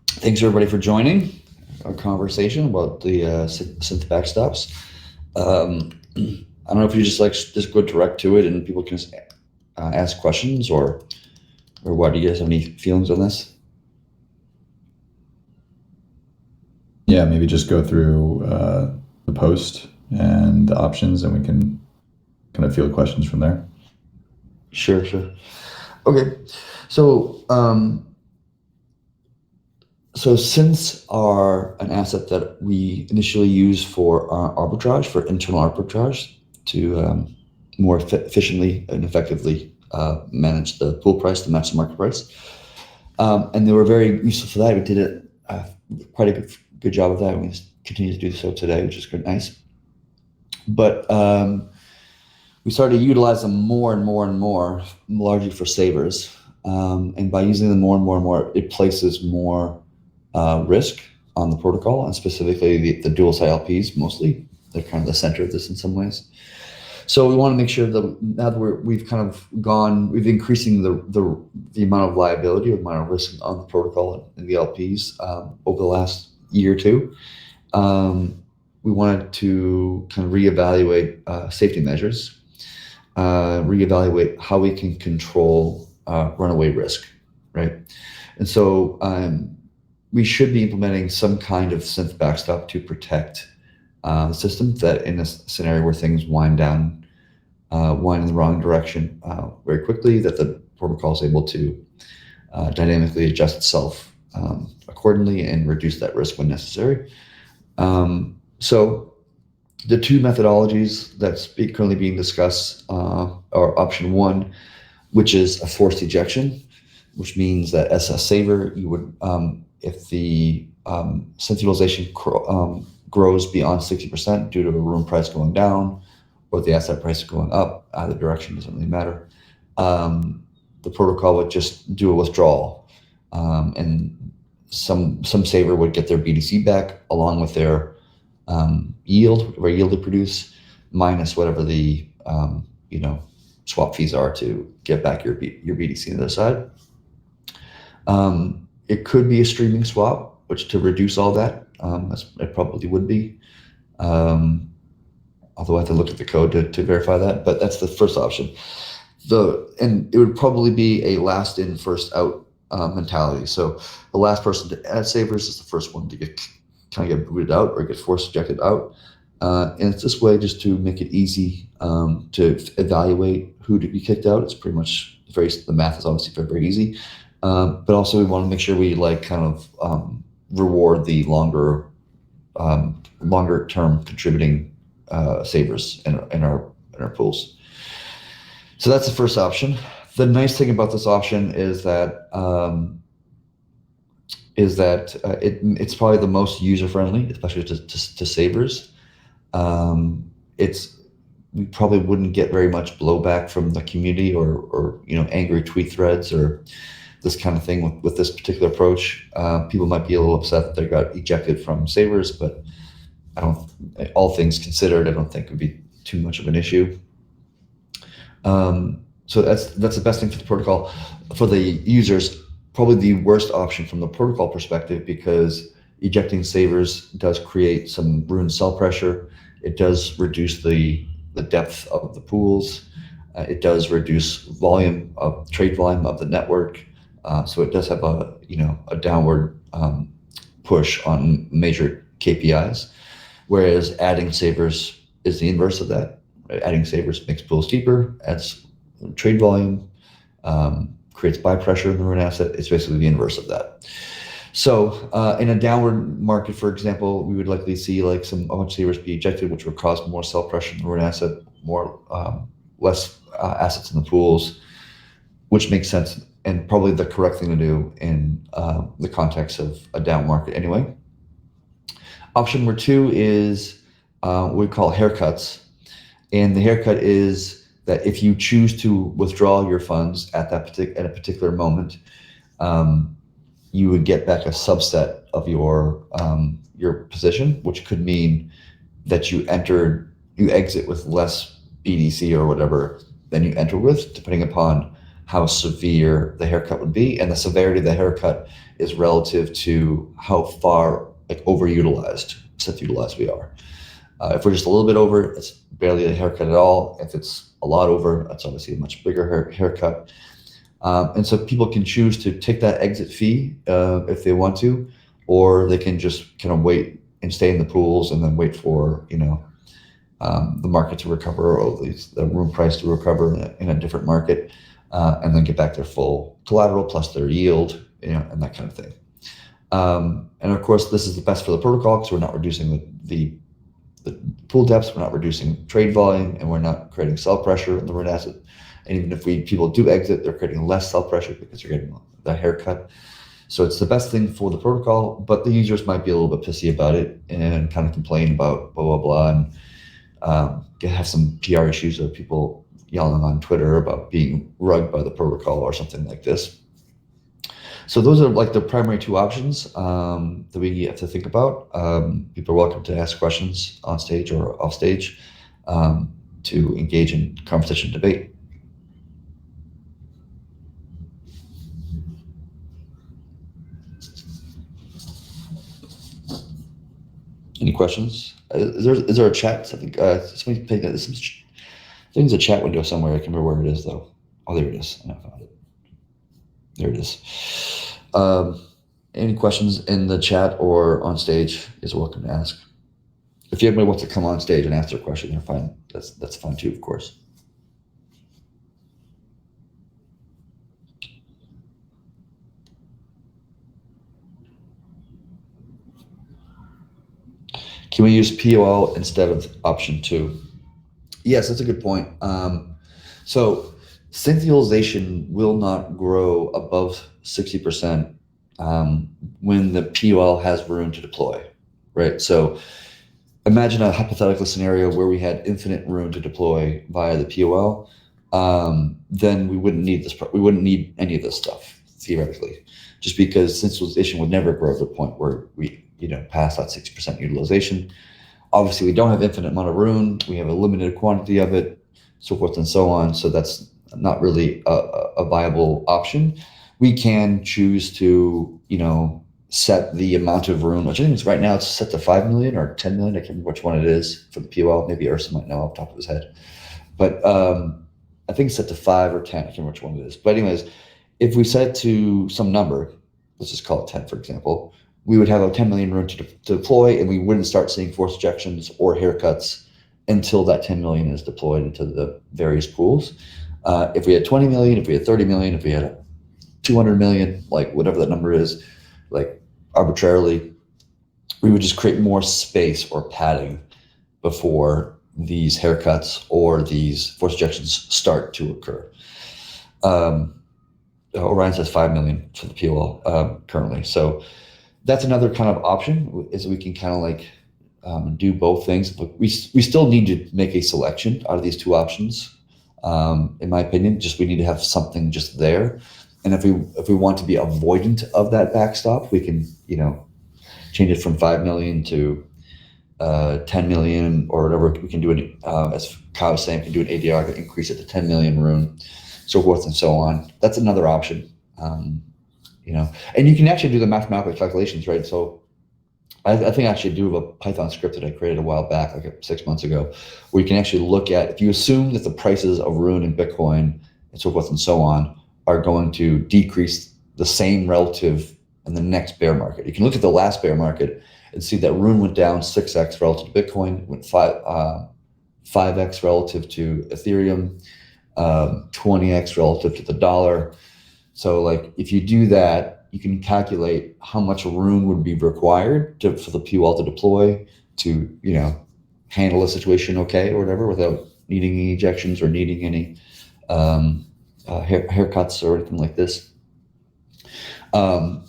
Thanks everybody for joining our conversation about the synth backstops. I don't know if you just go direct to it and people can ask questions or what. Do you guys have any feelings on this? Yeah, maybe just go through the post and the options, and we can kind of field questions from there. Sure. Okay, so synths are an asset that we initially use for arbitrage, for internal arbitrage, to more efficiently and effectively manage the pool price to match the market price. And they were very useful for that. We did it quite a good job of that. We continue to do so today, which is good, nice. But we started to utilize them more and more, largely for savers. And by using them more and more, it places more risk on the protocol, and specifically the dual side LPs mostly. They're kind of the center of this in some ways. So we want to make sure that now that we've increasing the amount of liability or the amount of risk on the protocol and the LPs over the last year or two. We wanted to kind of reevaluate safety measures, reevaluate how we can control runaway risk, right? And so we should be implementing some kind of synth backstop to protect the system, that in a scenario where things wind in the wrong direction very quickly, that the protocol is able to dynamically adjust itself accordingly and reduce that risk when necessary. So the two methodologies that's currently being discussed are option one, which is a forced ejection, which means that as a saver, you would, if the synth utilization grows beyond 60% due to a room price going down or the asset price going up, either direction doesn't really matter, the protocol would just do a withdrawal, and some saver would get their BTC back along with their yield, whatever yield they produce, minus whatever the swap fees are to get back your BTC on the other side. It could be a streaming swap, which to reduce all that, it probably would be. Although I have to look at the code to verify that, but that's the first option. And it would probably be a last in, first out mentality. So the last person to add savers is the first one to get booted out or get force ejected out. And it's this way just to make it easy to evaluate who to be kicked out. It's pretty much the math is obviously very, very easy. But also we want to make sure we reward the longer term contributing savers in our pools. So that's the first option. The nice thing about this option is that it's probably the most user friendly, especially to savers. We probably wouldn't get very much blowback from the community or angry tweet threads or this kind of thing with this particular approach. People might be a little upset that they got ejected from savers, but all things considered, I don't think it would be too much of an issue. So that's the best thing for the protocol. For the users, probably the worst option from the protocol perspective, because ejecting savers does create some ruined sell pressure. It does reduce the depth of the pools. It does reduce trade volume of the network. So it does have a downward push on major KPIs. Whereas adding savers is the inverse of that. Right? Adding savers makes pools deeper, adds trade volume, creates buy pressure in the ruin asset. It's basically the inverse of that. So in a downward market, for example, we would likely see a bunch of savers be ejected, which would cause more sell pressure in the ruin asset, less assets in the pools, which makes sense and probably the correct thing to do in the context of a down market anyway. Option number two is what we call haircuts. And the haircut is that if you choose to withdraw your funds at a particular moment, you would get back a subset of your position, which could mean that you exit with less BDC or whatever than you enter with, depending upon how severe the haircut would be, and the severity of the haircut is relative to how far like overutilized, synth utilized we are. If we're just a little bit over, it's barely a haircut at all. If it's a lot over, that's obviously a much bigger haircut. And so people can choose to take that exit fee if they want to, or they can just kind of wait and stay in the pools and then wait for the market to recover, or at least the room price to recover in a different market, and then get back their full collateral plus their yield, and that kind of thing. And of course, this is the best for the protocol because we're not reducing the pool depths, we're not reducing trade volume, and we're not creating sell pressure in the rent asset. And even if people do exit, they're creating less sell pressure because they're getting the haircut. So it's the best thing for the protocol, but the users might be a little bit pissy about it and kind of complain about blah, blah, blah, and have some PR issues of people yelling on Twitter about being rugged by the protocol or something like this. So those are like the primary two options that we have to think about. People are welcome to ask questions on stage or off stage to engage in conversation debate. Any questions? Is there a chat? Something somebody's paying that. I think there's a chat window somewhere. I can't remember where it is though. Oh, there it is. I found it. There it is. Any questions in the chat or on stage is welcome to ask. If anybody wants to come on stage and ask their question, they're fine. That's fine too, of course. Can we use POL instead of option 2? Yes, that's a good point. So synth utilization will not grow above 60% when the POL has room to deploy, right? So imagine a hypothetical scenario where we had infinite room to deploy via the POL. Then we wouldn't need this. We wouldn't need any of this stuff theoretically, just because synth utilization would never grow to the point where we past that 60% utilization. Obviously, we don't have infinite amount of room. We have a limited quantity of it, so forth and so on. So that's not really a viable option. We can choose to, set the amount of room, which I think is right now it's set to 5 million or 10 million. I can't remember which one it is for the POL. Maybe Ursa might know off the top of his head. But I think it's set to 5 or 10. I can't remember which one it is. But anyways, if we set it to some number, let's just call it 10, for example, we would have a 10 million room to deploy, and we wouldn't start seeing forced ejections or haircuts until that 10 million is deployed into the various pools. If we had 20 million, if we had 30 million, if we had 200 million, like whatever that number is, like arbitrarily, we would just create more space or padding before these haircuts or these forced ejections start to occur. Orion says 5 million for the POL currently. So that's another kind of option, is we can kind of like do both things. But we still need to make a selection out of these two options. In my opinion, we need to have something just there. And if we want to be avoidant of that backstop, we can change it from 5 million to 10 million or whatever. We can do it as Kyle was saying, we can do an ADR to increase it to 10 million room, so forth and so on. That's another option. And you can actually do the mathematical calculations, right? So I think I actually do have a Python script that I created a while back, like 6 months ago, where you can actually look at, if you assume that the prices of Rune and Bitcoin and so forth and so on are going to decrease the same relative in the next bear market. You can look at the last bear market and see that Rune went down 6x relative to Bitcoin, went 5x relative to Ethereum, 20x relative to the dollar. So like if you do that, you can calculate how much room would be required for the POL to deploy to, handle a situation okay or whatever without needing any ejections or needing any haircuts or anything like this.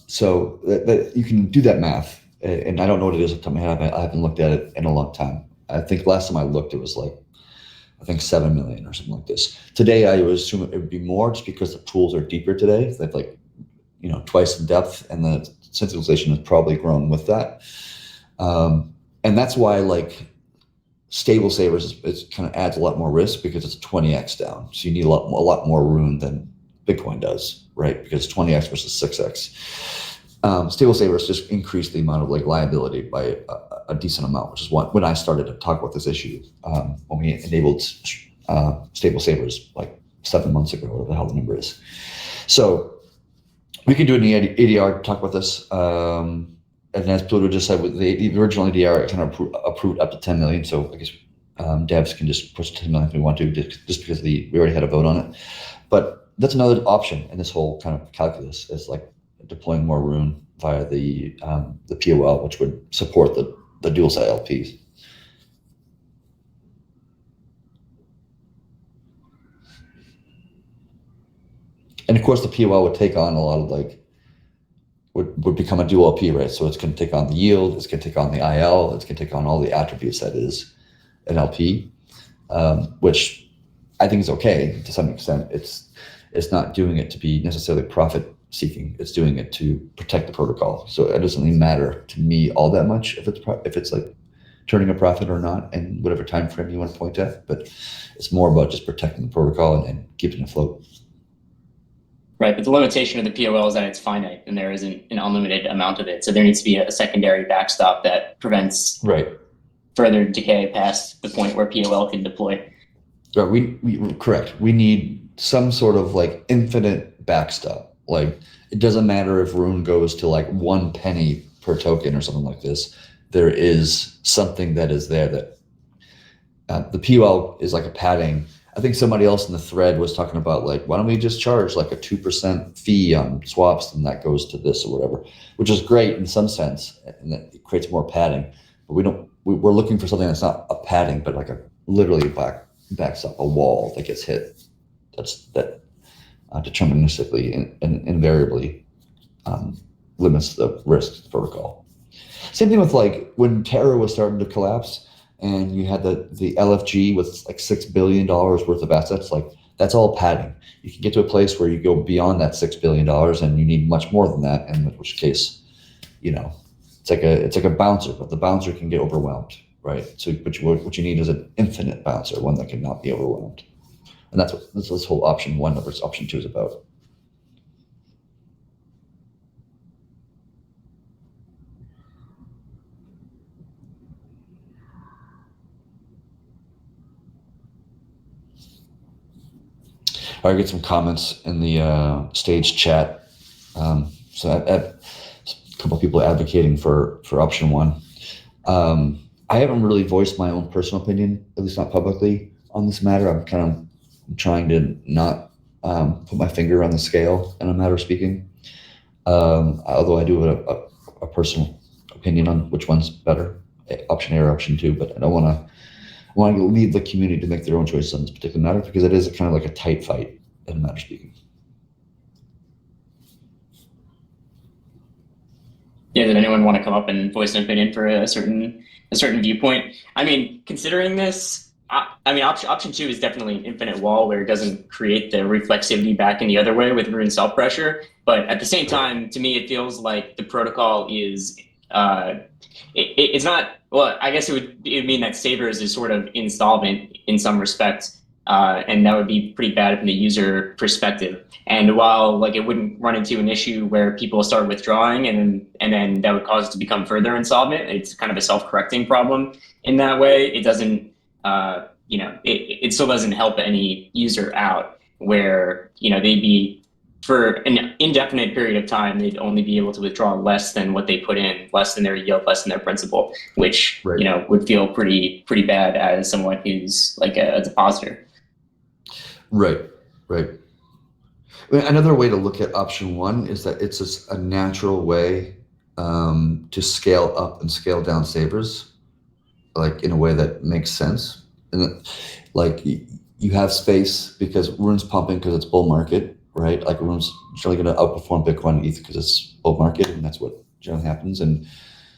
So that you can do that math. And I don't know what it is off the top of my head. I haven't looked at it in a long time. I think last time I looked, it was like, I think 7 million or something like this. Today, I would assume it would be more just because the pools are deeper today. They've like, twice the depth, and the centralization has probably grown with that. And that's why like stable savers, it kind of adds a lot more risk because it's 20x down. So you need a lot more room than Bitcoin does, right? Because 20x versus 6x. Stable savers just increase the amount of like liability by a decent amount, which is when I started to talk about this issue, when we enabled stable savers like 7 months ago, whatever the hell the number is. So we can do an ADR to talk about this. And as Pluto just said, with the original ADR, it kind of approved up to 10 million. So I guess devs can just push 10 million if we want to, just because we already had a vote on it. But that's another option in this whole kind of calculus, is like deploying more Rune via the POL, which would support the dual side LPs. And of course, the POL would take on a lot of like, would become a dual LP, right? So it's going to take on the yield, it's going to take on the IL, it's going to take on all the attributes that is an LP, which I think is okay to some extent. It's not doing it to be necessarily profit seeking. It's doing it to protect the protocol. So it doesn't really matter to me all that much if it's like turning a profit or not, and whatever time frame you want to point at. But it's more about just protecting the protocol and keeping it afloat. Right, but the limitation of the POL is that it's finite and there isn't an unlimited amount of it. So there needs to be a secondary backstop that prevents further decay past the point where POL can deploy. Right, we correct. We need some sort of like infinite backstop. Like it doesn't matter if Rune goes to like 1 penny per token or something like this. There is something that is there that the POL is like a padding. I think somebody else in the thread was talking about like, why don't we just charge like a 2% fee on swaps and that goes to this or whatever, which is great in some sense, and that it creates more padding. But we're looking for something that's not a padding, but like literally backstop, a wall that gets hit. That deterministically and invariably limits the risk to the protocol. Same thing with like when Terra was starting to collapse, and you had the LFG with like $6 billion worth of assets, like that's all padding. You can get to a place where you go beyond that $6 billion and you need much more than that, in which case, it's like a bouncer, but the bouncer can get overwhelmed, right? So, but what you need is an infinite bouncer, one that cannot be overwhelmed. And that's what this whole option 1 versus option 2 is about. I get some comments in the stage chat. So a couple of people advocating for option 1. I haven't really voiced my own personal opinion, at least not publicly, on this matter. I'm kind of trying to not put my finger on the scale in a matter of speaking. Although I do have a personal opinion on which one's better, option A or option 2, but I don't want to. I want to leave the community to make their own choices on this particular matter, because it is kind of like a tight fight in a matter of speaking. Yeah, did anyone want to come up and voice an opinion for a certain viewpoint? I mean, considering this, option 2 is definitely an infinite wall where it doesn't create the reflexivity back in the other way with Rune self-pressure. But at the same time, to me, it feels like the protocol is it's not. Well, I guess it would mean that Savers is sort of insolvent in some respects, and that would be pretty bad from the user perspective. And while like it wouldn't run into an issue where people start withdrawing and then that would cause it to become further insolvent, it's kind of a self-correcting problem in that way. It doesn't, it still doesn't help any user out where they'd be, for an indefinite period of time, they'd only be able to withdraw less than what they put in, less than their yield, less than their principal, which would feel pretty bad as someone who's like a depositor. Right. Another way to look at option 1 is that it's just a natural way to scale up and scale down savers, like in a way that makes sense. And that, like you have space because Rune's pumping because it's bull market. Right, like Rune's generally going to outperform Bitcoin and ETH because it's bull market, and that's what generally happens. And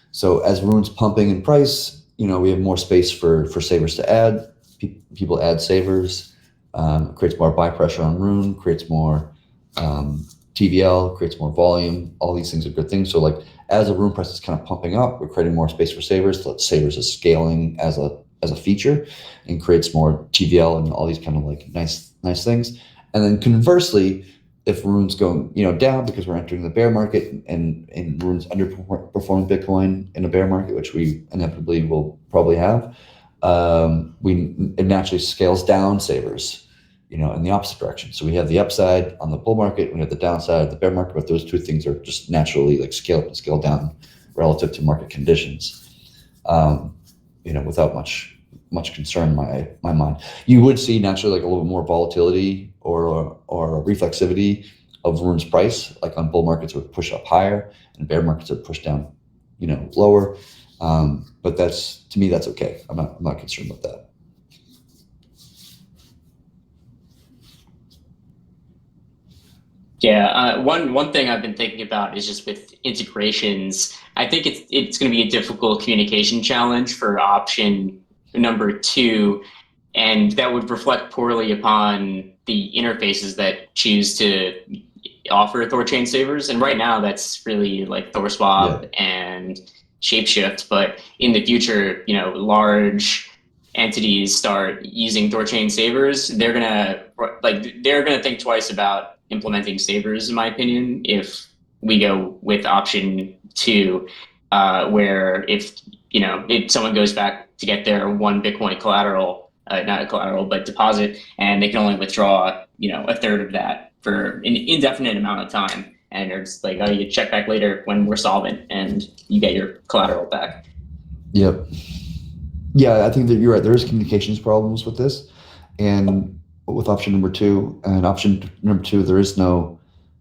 so, as Rune's pumping in price, we have more space for savers to add. People add savers, creates more buy pressure on Rune, creates more TVL, creates more volume. All these things are good things. So, like as the Rune price is kind of pumping up, we're creating more space for savers. So savers is scaling as a feature, and creates more TVL and all these kind of like nice things. And then conversely, if rune's going down because we're entering the bear market and rune's underperforming Bitcoin in a bear market, which we inevitably will probably have, it naturally scales down savers, in the opposite direction. So we have the upside on the bull market, we have the downside of the bear market, but those two things are just naturally like scale up and scale down relative to market conditions, without much concern in my mind. You would see naturally like a little bit more volatility or reflexivity of rune's price, like on bull markets would push up higher and bear markets would push down, lower. But to me, that's okay. I'm not concerned with that. Yeah, one thing I've been thinking about is just with integrations. I think it's going to be a difficult communication challenge for option number 2, and that would reflect poorly upon the interfaces that choose to offer THORChain savers. And right now, that's really like THORSwap and Shapeshift. But in the future, large entities start using THORChain savers, they're gonna think twice about implementing savers, in my opinion, if we go with option 2, where if someone goes back to get their 1 Bitcoin collateral, not a collateral, but deposit, and they can only withdraw, a third of that for an indefinite amount of time. And it's like, oh, you check back later when we're solvent and you get your collateral back. Yep. Yeah, I think that you're right. There is communications problems with this, and with option number 2. And option number 2, there is no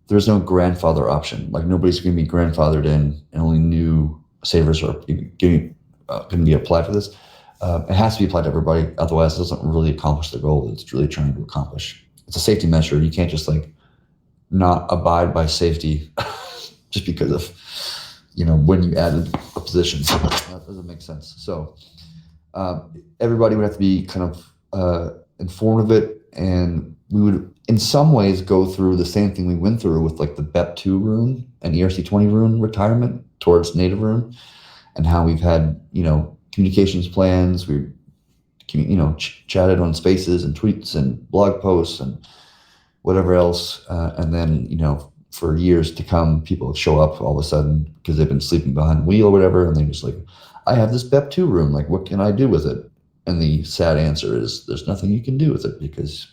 grandfather option. Like nobody's going to be grandfathered in, and only new savers are going to be applied for this. It has to be applied to everybody, otherwise it doesn't really accomplish the goal that it's really trying to accomplish. It's a safety measure. You can't just like not abide by safety just because of when you added a position. So that doesn't make sense. So everybody would have to be kind of informed of it, and we would in some ways go through the same thing we went through with like the BEP2 rune and ERC20 rune retirement towards native rune, and how we've had communications plans. We chatted on spaces and tweets and blog posts and whatever else, and then for years to come, people show up all of a sudden because they've been sleeping behind the wheel or whatever, and they're just like, I have this BEP2 room, like what can I do with it? And the sad answer is there's nothing you can do with it because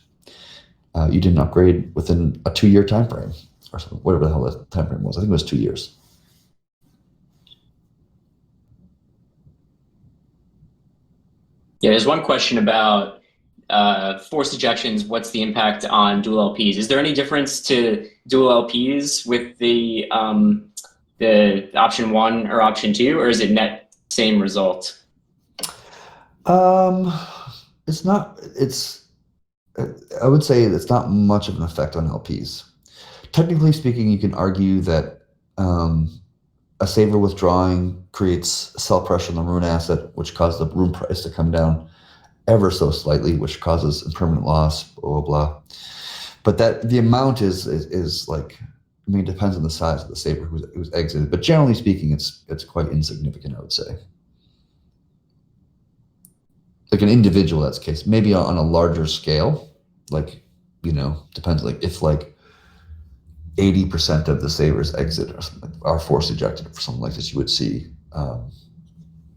you didn't upgrade within a 2-year time frame or something, whatever the hell that time frame was. I think it was 2 years. Yeah, there's one question about forced ejections. What's the impact on dual LPs? Is there any difference to dual LPs with the option 1 or option 2, or is it net same result? It's not. I would say it's not much of an effect on LPs. Technically speaking, you can argue that a saver withdrawing creates sell pressure on the rune asset, which causes the rune price to come down ever so slightly, which causes impermanent loss, blah, blah, blah. But that the amount is like, it depends on the size of the saver who's exited. But generally speaking, it's quite insignificant, I would say. Like an individual, that's the case. Maybe on a larger scale, like, depends. Like if like 80% of the savers exit or something, are forced ejected or something like this, you would see a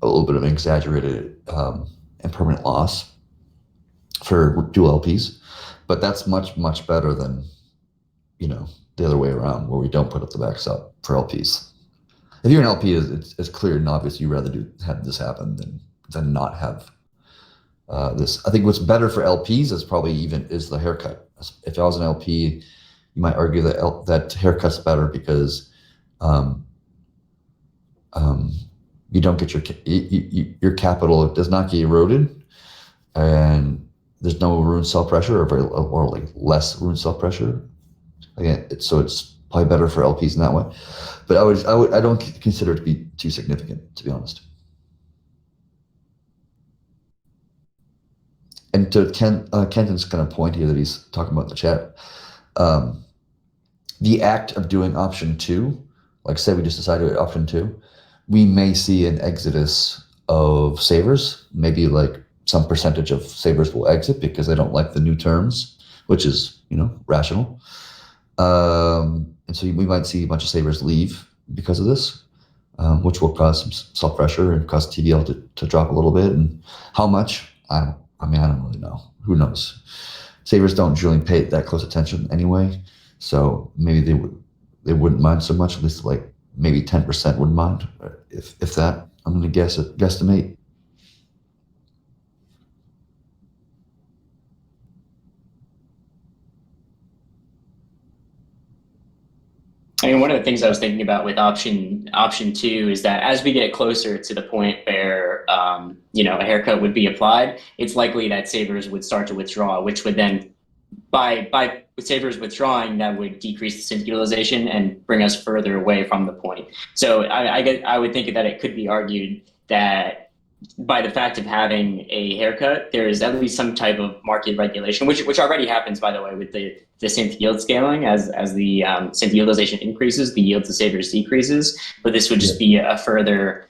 little bit of an exaggerated impermanent loss for dual LPs. But that's much, much better than, the other way around, where we don't put up the backstop for LPs. If you're an LP, it's clear and obvious you'd rather have this happen than not have this. I think what's better for LPs is the haircut. If I was an LP, you might argue that haircut's better because you don't get your capital does not get eroded, and there's no rune sell pressure or like less rune sell pressure. Again, so it's probably better for LPs in that way. But I don't consider it to be too significant, to be honest. And to Kenton's kind of point here that he's talking about in the chat, the act of doing option 2, like say we just decided option 2, we may see an exodus of savers. Maybe like some percentage of savers will exit because they don't like the new terms, which is rational. And so we might see a bunch of savers leave because of this, which will cause some self pressure and cause TVL to drop a little bit. And how much? I don't really know. Who knows? Savers don't generally pay that close attention anyway, so maybe they wouldn't mind so much. At least like maybe 10% wouldn't mind, if that. I'm gonna guesstimate. I mean, one of the things I was thinking about with option two is that as we get closer to the point where a haircut would be applied, it's likely that savers would start to withdraw, which would then by savers withdrawing, that would decrease the synth utilization and bring us further away from the point. So I would think that it could be argued that by the fact of having a haircut, there is at least some type of market regulation, which already happens, by the way, with the synth yield scaling. As the synth utilization increases, the yield to savers decreases. But this would just be a further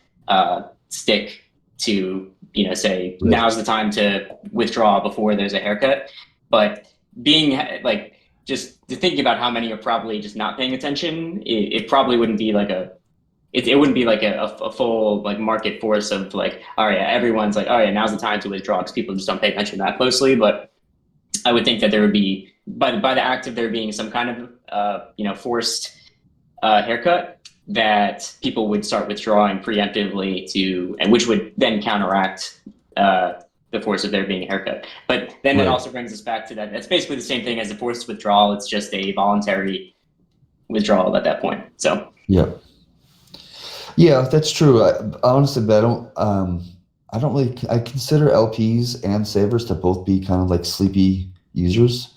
stick to say now's the time to withdraw before there's a haircut. But being like just thinking about how many are probably just not paying attention, it probably wouldn't be like it wouldn't be like a full like market force of like, all right, everyone's like, oh yeah, now's the time to withdraw because people just don't pay attention that closely. But I would think that there would be by the act of there being some kind of forced haircut, that people would start withdrawing preemptively and which would then counteract the force of there being a haircut. But then that also brings us back to that. That's basically the same thing as a forced withdrawal. It's just a voluntary withdrawal at that point. So yeah, that's true. Honestly, but I don't really. I consider LPs and savers to both be kind of like sleepy users.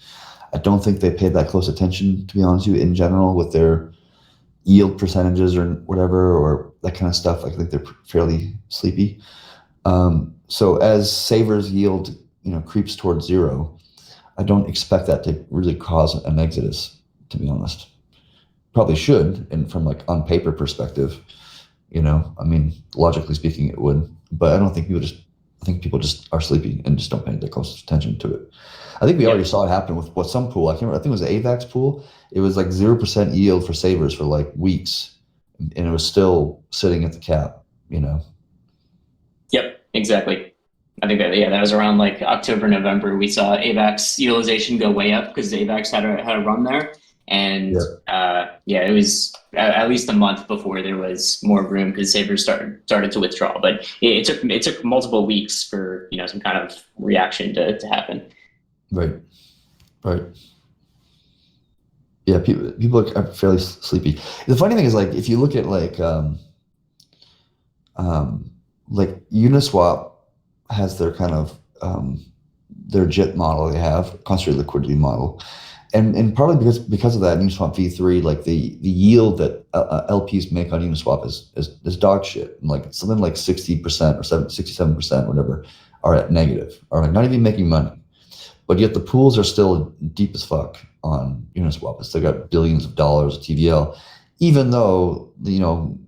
I don't think they pay that close attention, to be honest with you, in general, with their yield percentages or whatever, or that kind of stuff. I think they're fairly sleepy. So as savers yield, creeps towards zero, I don't expect that to really cause an exodus, to be honest. Probably should, and from like on paper perspective, I mean, logically speaking, it would, but I don't think people just are sleepy and just don't pay that close attention to it. I think we already saw it happen with some pool. I can't remember. I think it was the AVAX pool. It was like 0% yield for savers for like weeks, and it was still sitting at the cap. Yep, exactly. I think that was around like October, November. We saw AVAX utilization go way up because AVAX had a run there, and it was at least a month before there was more room because savers started to withdraw. But it took multiple weeks for some kind of reaction to happen. Right. Yeah, people are fairly sleepy. The funny thing is, like, if you look at like Uniswap has their kind of their JIT model they have, concentrated liquidity model. And partly because of that, Uniswap V3, like the yield that LPs make on Uniswap is dog shit. And like something like 60% or 67%, whatever, are at negative, or like not even making money. But yet the pools are still deep as fuck on Uniswap. It's still got billions of dollars of TVL, even though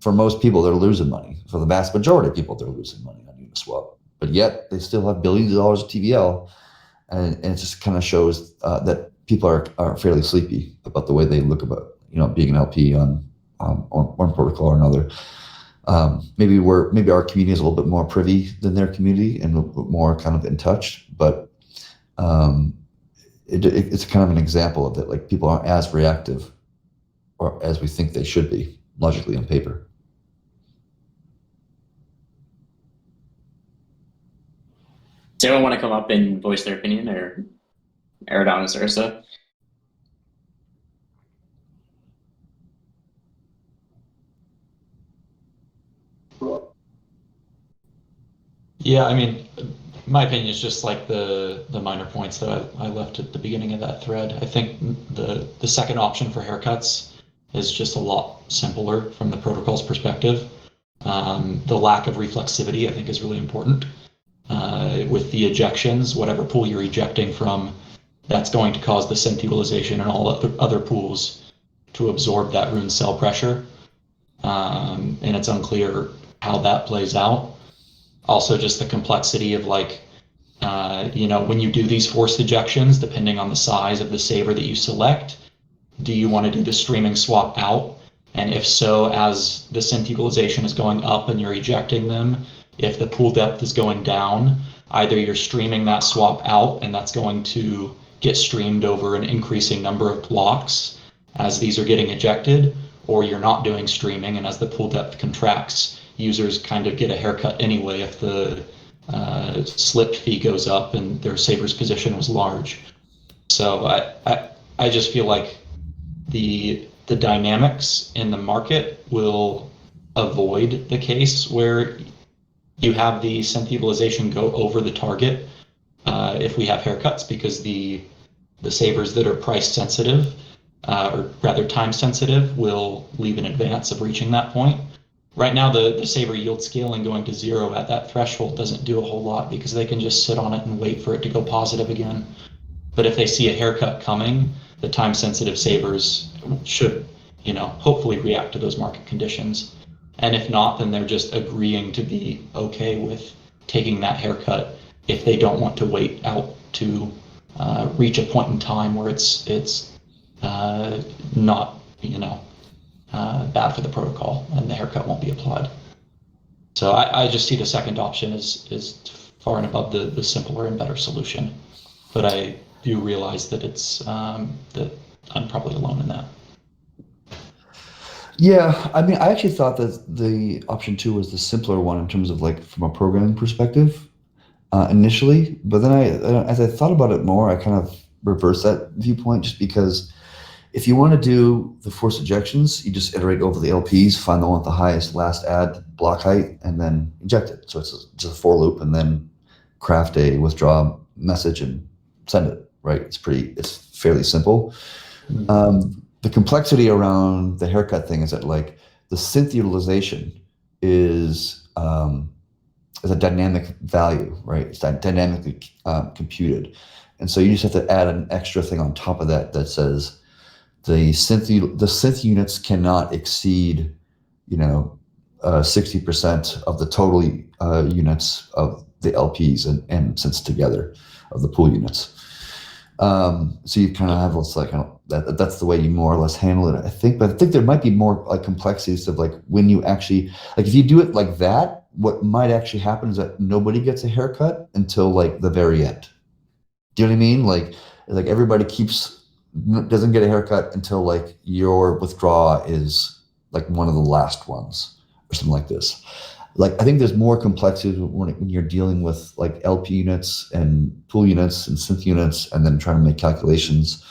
for most people they're losing money. For the vast majority of people, they're losing money on Uniswap. But yet they still have billions of dollars of TVL, and it just kind of shows that people are fairly sleepy about the way they look about being an LP on one protocol or another. Maybe our community is a little bit more privy than their community and a little bit more kind of in touch, but it's kind of an example of that. Like, people aren't as reactive or as we think they should be logically on paper. Does anyone want to come up and voice their opinion, or Aerodonis or Ursa? Yeah, I mean, my opinion is just like the minor points that I left at the beginning of that thread. I think the second option for haircuts is just a lot simpler from the protocol's perspective. The lack of reflexivity, I think, is really important. With the ejections, whatever pool you're ejecting from, that's going to cause the synth utilization and all other pools to absorb that rune cell pressure. And it's unclear how that plays out. Also, just the complexity of like, when you do these forced ejections, depending on the size of the saver that you select, do you want to do the streaming swap out? And if so, as the synth utilization is going up and you're ejecting them, if the pool depth is going down, either you're streaming that swap out and that's going to get streamed over an increasing number of blocks as these are getting ejected, or you're not doing streaming, and as the pool depth contracts, users kind of get a haircut anyway if the slip fee goes up and their saver's position was large. So I just feel like the dynamics in the market will avoid the case where you have the synth utilization go over the target if we have haircuts, because the savers that are price sensitive, or rather time sensitive, will leave in advance of reaching that point. Right now, the saver yield scaling going to 0 at that threshold doesn't do a whole lot because they can just sit on it and wait for it to go positive again. But if they see a haircut coming, the time sensitive savers should, hopefully react to those market conditions. And if not, then they're just agreeing to be okay with taking that haircut if they don't want to wait out to reach a point in time where it's not, bad for the protocol and the haircut won't be applied. So I just see the second option is far and above the simpler and better solution. But I do realize that it's that I'm probably alone in that. Yeah, I mean, I actually thought that the option 2 was the simpler one in terms of like from a programming perspective initially, but then as I thought about it more, I kind of reversed that viewpoint just because if you want to do the forced ejections, you just iterate over the LPs, find the one with the highest last add block height, and then inject it. So it's just a for loop, and then craft a withdraw message and send it. Right? It's fairly simple. The complexity around the haircut thing is that like the synth utilization is a dynamic value, right? It's dynamically computed, and so you just have to add an extra thing on top of that that says the synth units cannot exceed 60% of the total units of the LPs and synths together of the pool units. So you kind of have this like that's the way you more or less handle it, I think. But I think there might be more like complexities of like when you actually like if you do it like that, what might actually happen is that nobody gets a haircut until like the very end. Do you know what I mean? Like everybody doesn't get a haircut until like your withdrawal is like one of the last ones or something like this. Like I think there's more complexity when you're dealing with like LP units and pool units and synth units and then trying to make calculations.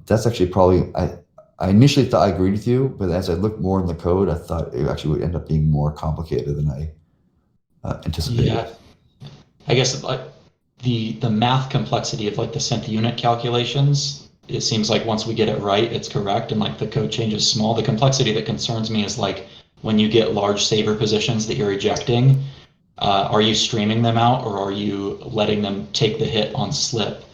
That's actually probably I initially thought I agreed with you, but as I looked more in the code, I thought it actually would end up being more complicated than I anticipated. Yeah, I guess like the math complexity of like the synth unit calculations. It seems like once we get it right, it's correct, and like the code change is small. The complexity that concerns me is like when you get large saver positions that you're ejecting, are you streaming them out or are you letting them take the hit on slip?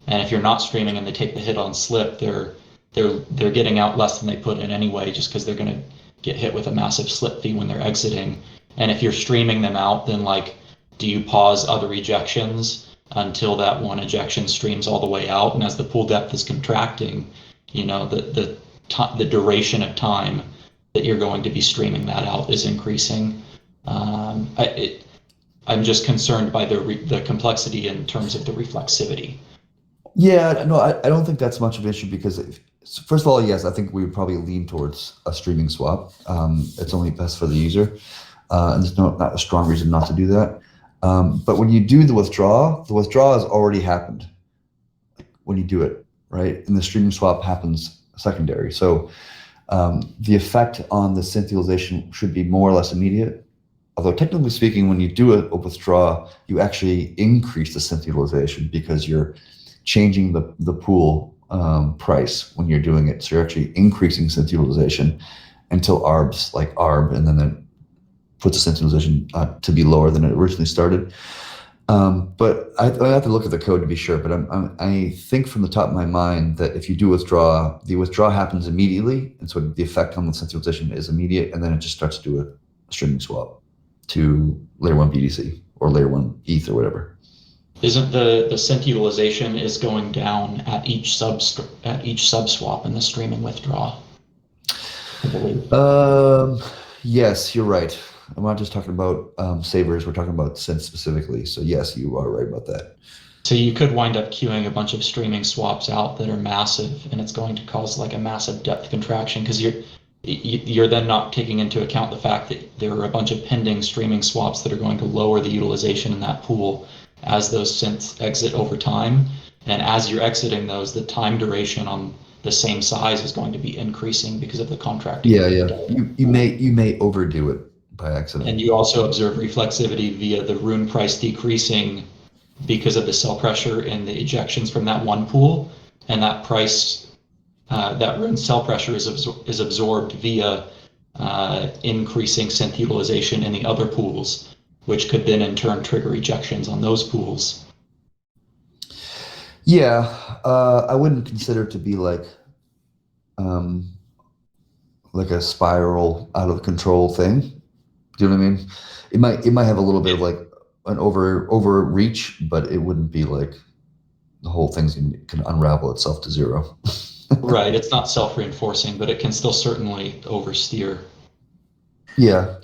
And if you're not streaming and they take the hit on slip, they're getting out less than they put in anyway, just because they're going to get hit with a massive slip fee when they're exiting. And if you're streaming them out, then like, do you pause other ejections until that one ejection streams all the way out? And as the pool depth is contracting, the duration of time that you're going to be streaming that out is increasing. I'm just concerned by the complexity in terms of the reflexivity. Yeah, no, I don't think that's much of an issue because first of all, yes, I think we would probably lean towards a streaming swap. It's only best for the user, and there's not a strong reason not to do that. But when you do the withdrawal has already happened when you do it, right? And the streaming swap happens secondary. So the effect on the synth utilization should be more or less immediate. Although technically speaking, when you do a withdrawal, you actually increase the synth utilization because you're changing the pool price when you're doing it. So you're actually increasing synth utilization until ARBs like ARB, and then it puts the synth utilization to be lower than it originally started. But I have to look at the code to be sure. But I think from the top of my mind that if you do withdraw, the withdrawal happens immediately, and so the effect on the synth utilization is immediate, and then it just starts to do a streaming swap to layer 1 BTC or layer 1 ETH or whatever. Isn't the synth utilization is going down at each sub swap in the streaming withdraw? I believe. Yes, you're right. I'm not just talking about savers. We're talking about synth specifically. So yes, you are right about that. So you could wind up queuing a bunch of streaming swaps out that are massive, and it's going to cause like a massive depth contraction because you're then not taking into account the fact that there are a bunch of pending streaming swaps that are going to lower the utilization in that pool as those synths exit over time. And as you're exiting those, the time duration on the same size is going to be increasing because of the contracting. Yeah. You may overdo it by accident. And you also observe reflexivity via the rune price decreasing because of the sell pressure and the ejections from that one pool, and that price, that rune sell pressure is absorbed via increasing synth utilization in the other pools, which could then in turn trigger ejections on those pools. Yeah, I wouldn't consider it to be like a spiral out of control thing. Do you know what I mean? It might have a little bit of like an overreach, but it wouldn't be like the whole thing can unravel itself to zero. Right, it's not self-reinforcing, but it can still certainly oversteer. Yeah,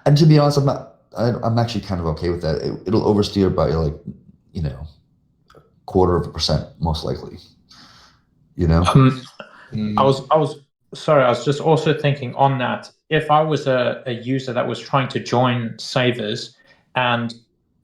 and to be honest, I'm actually kind of okay with that. It'll oversteer by like, 0.25% most likely. I was sorry. I was just also thinking on that. If I was a user that was trying to join savers, and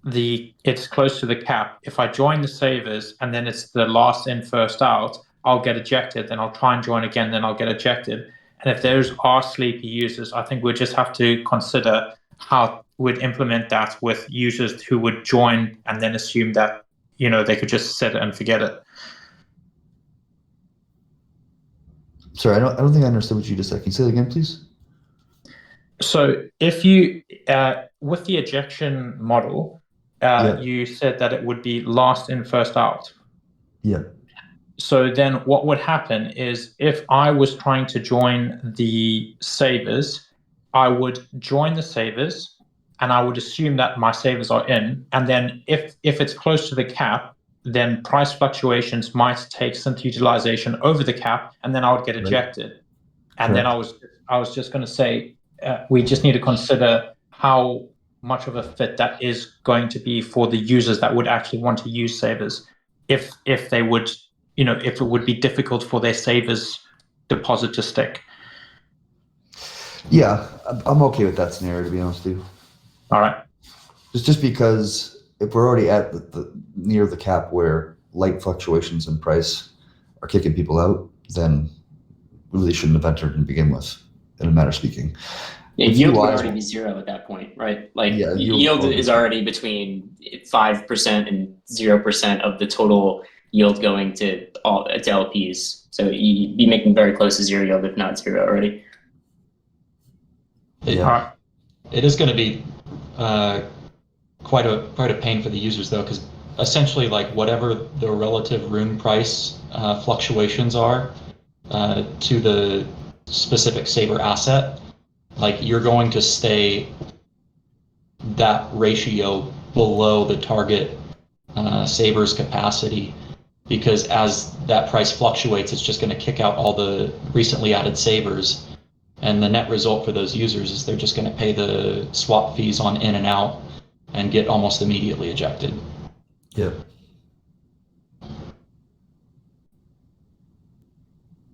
it's close to the cap, if I join the savers and then it's the last in first out, I'll get ejected. Then I'll try and join again. Then I'll get ejected. And if those are sleepy users, I think we just have to consider how we'd implement that with users who would join and then assume that they could just set it and forget it. Sorry, I don't think I understood what you just said. Can you say that again, please? So if you, with the ejection model, Yeah. you said that it would be last in, first out. Yeah. So then what would happen is if I was trying to join the savers, I would join the savers and I would assume that my savers are in. And then if it's close to the cap, then price fluctuations might take synth utilization over the cap, and then I would get ejected. And then I was just going to say, we just need to consider how much of a fit that is going to be for the users that would actually want to use savers, if they would, if it would be difficult for their savers deposit to stick. Yeah, I'm okay with that scenario, to be honest with you. All right. Just because if we're already at the near the cap where light fluctuations in price are kicking people out, then we really shouldn't have entered to begin with, in a matter of speaking. Yeah, yield would already be zero at that point, right? Like yield is already between 5% and 0% of the total yield going to LPs. So you'd be making very close to zero yield, if not zero already. It is going to be quite a pain for the users though, because essentially like whatever the relative rune price fluctuations are to the specific saver asset, like you're going to stay that ratio below the target saver's capacity, because as that price fluctuates, it's just going to kick out all the recently added savers, and the net result for those users is they're just going to pay the swap fees on in and out and get almost immediately ejected. Yeah.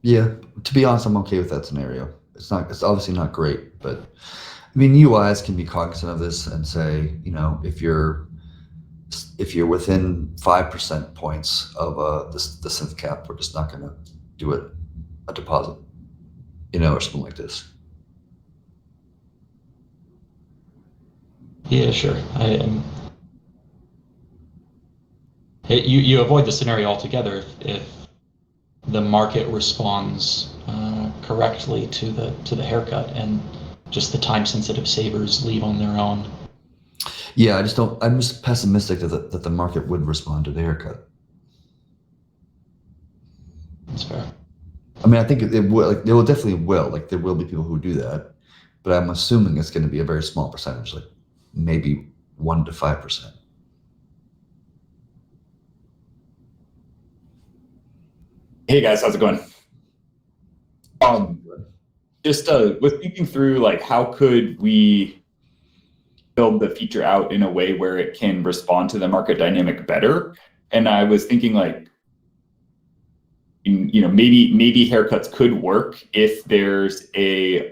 Yeah, to be honest, I'm okay with that scenario. It's obviously not great, but I mean, UIs can be cognizant of this and say, if you're within 5% points of the synth cap, we're just not going to do a deposit, or something like this. Yeah, sure. You avoid the scenario altogether if the market responds correctly to the haircut, and just the time sensitive savers leave on their own. Yeah, I'm just pessimistic that the market would respond to the haircut. That's fair. I mean, I think it will. Like, there definitely will. Like, there will be people who do that, but I'm assuming it's going to be a very small percentage, like maybe 1 to 5%. Hey guys, how's it going? Just was thinking through like how could we build the feature out in a way where it can respond to the market dynamic better. And I was thinking like, maybe haircuts could work if there's a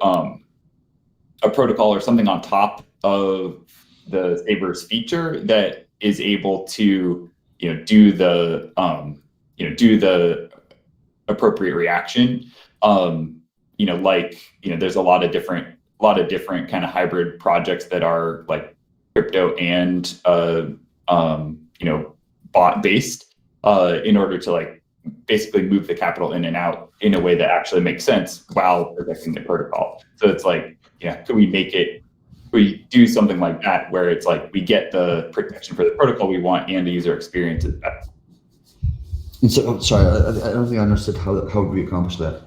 protocol or something on top of the Savers feature that is able to do the appropriate reaction. There's a lot of different kind of hybrid projects that are like crypto and bot based in order to like basically move the capital in and out in a way that actually makes sense while protecting the protocol. So it's like, could we do something like that where it's like we get the protection for the protocol we want and the user experience is better. And so, sorry, I don't think I understood how would we accomplish that.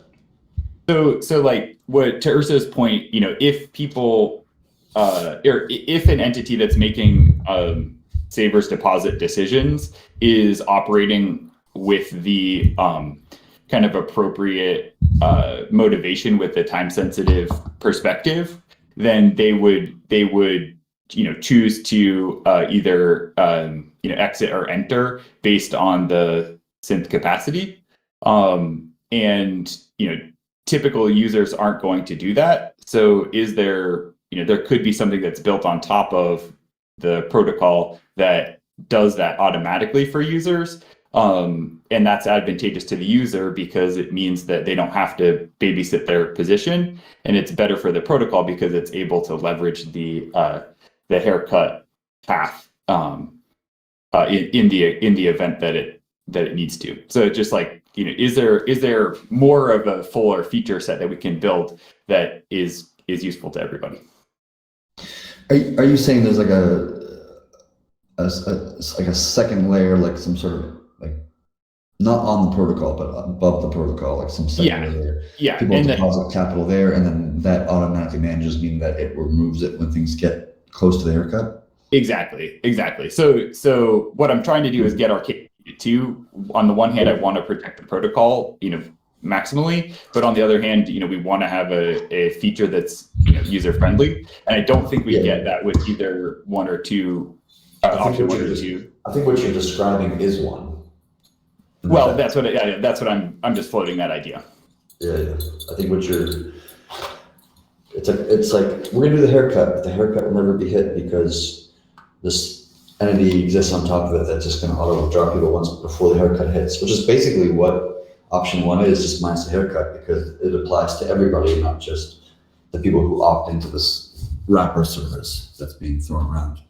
So like what to Ursa's point, if people or if an entity that's making Savers deposit decisions is operating with the kind of appropriate motivation with the time sensitive perspective, then they would choose to either exit or enter based on the synth capacity. And typical users aren't going to do that. So is there there could be something that's built on top of the protocol that does that automatically for users. And that's advantageous to the user because it means that they don't have to babysit their position, and it's better for the protocol because it's able to leverage the haircut path in the event that it needs to. So just like is there more of a fuller feature set that we can build that is useful to everybody? Are you saying there's like a second layer, like some sort of like not on the protocol but above the protocol, like some second layer? Yeah. People deposit capital there, and then that automatically manages, meaning that it removes it when things get close to the haircut. Exactly. So what I'm trying to do is get our to, on the one hand, I want to protect the protocol, maximally, but on the other hand, we want to have a feature that's user friendly, and I don't think we get that with either one or two. Option one or two. I think what you're describing is one. Well, that's what I'm just floating that idea. Yeah. I think it's like we're gonna do the haircut, but the haircut will never be hit because this entity exists on top of it that's just gonna auto draw people once before the haircut hits, which is basically what option one is, just minus the haircut, because it applies to everybody, not just the people who opt into this wrapper service that's being thrown around.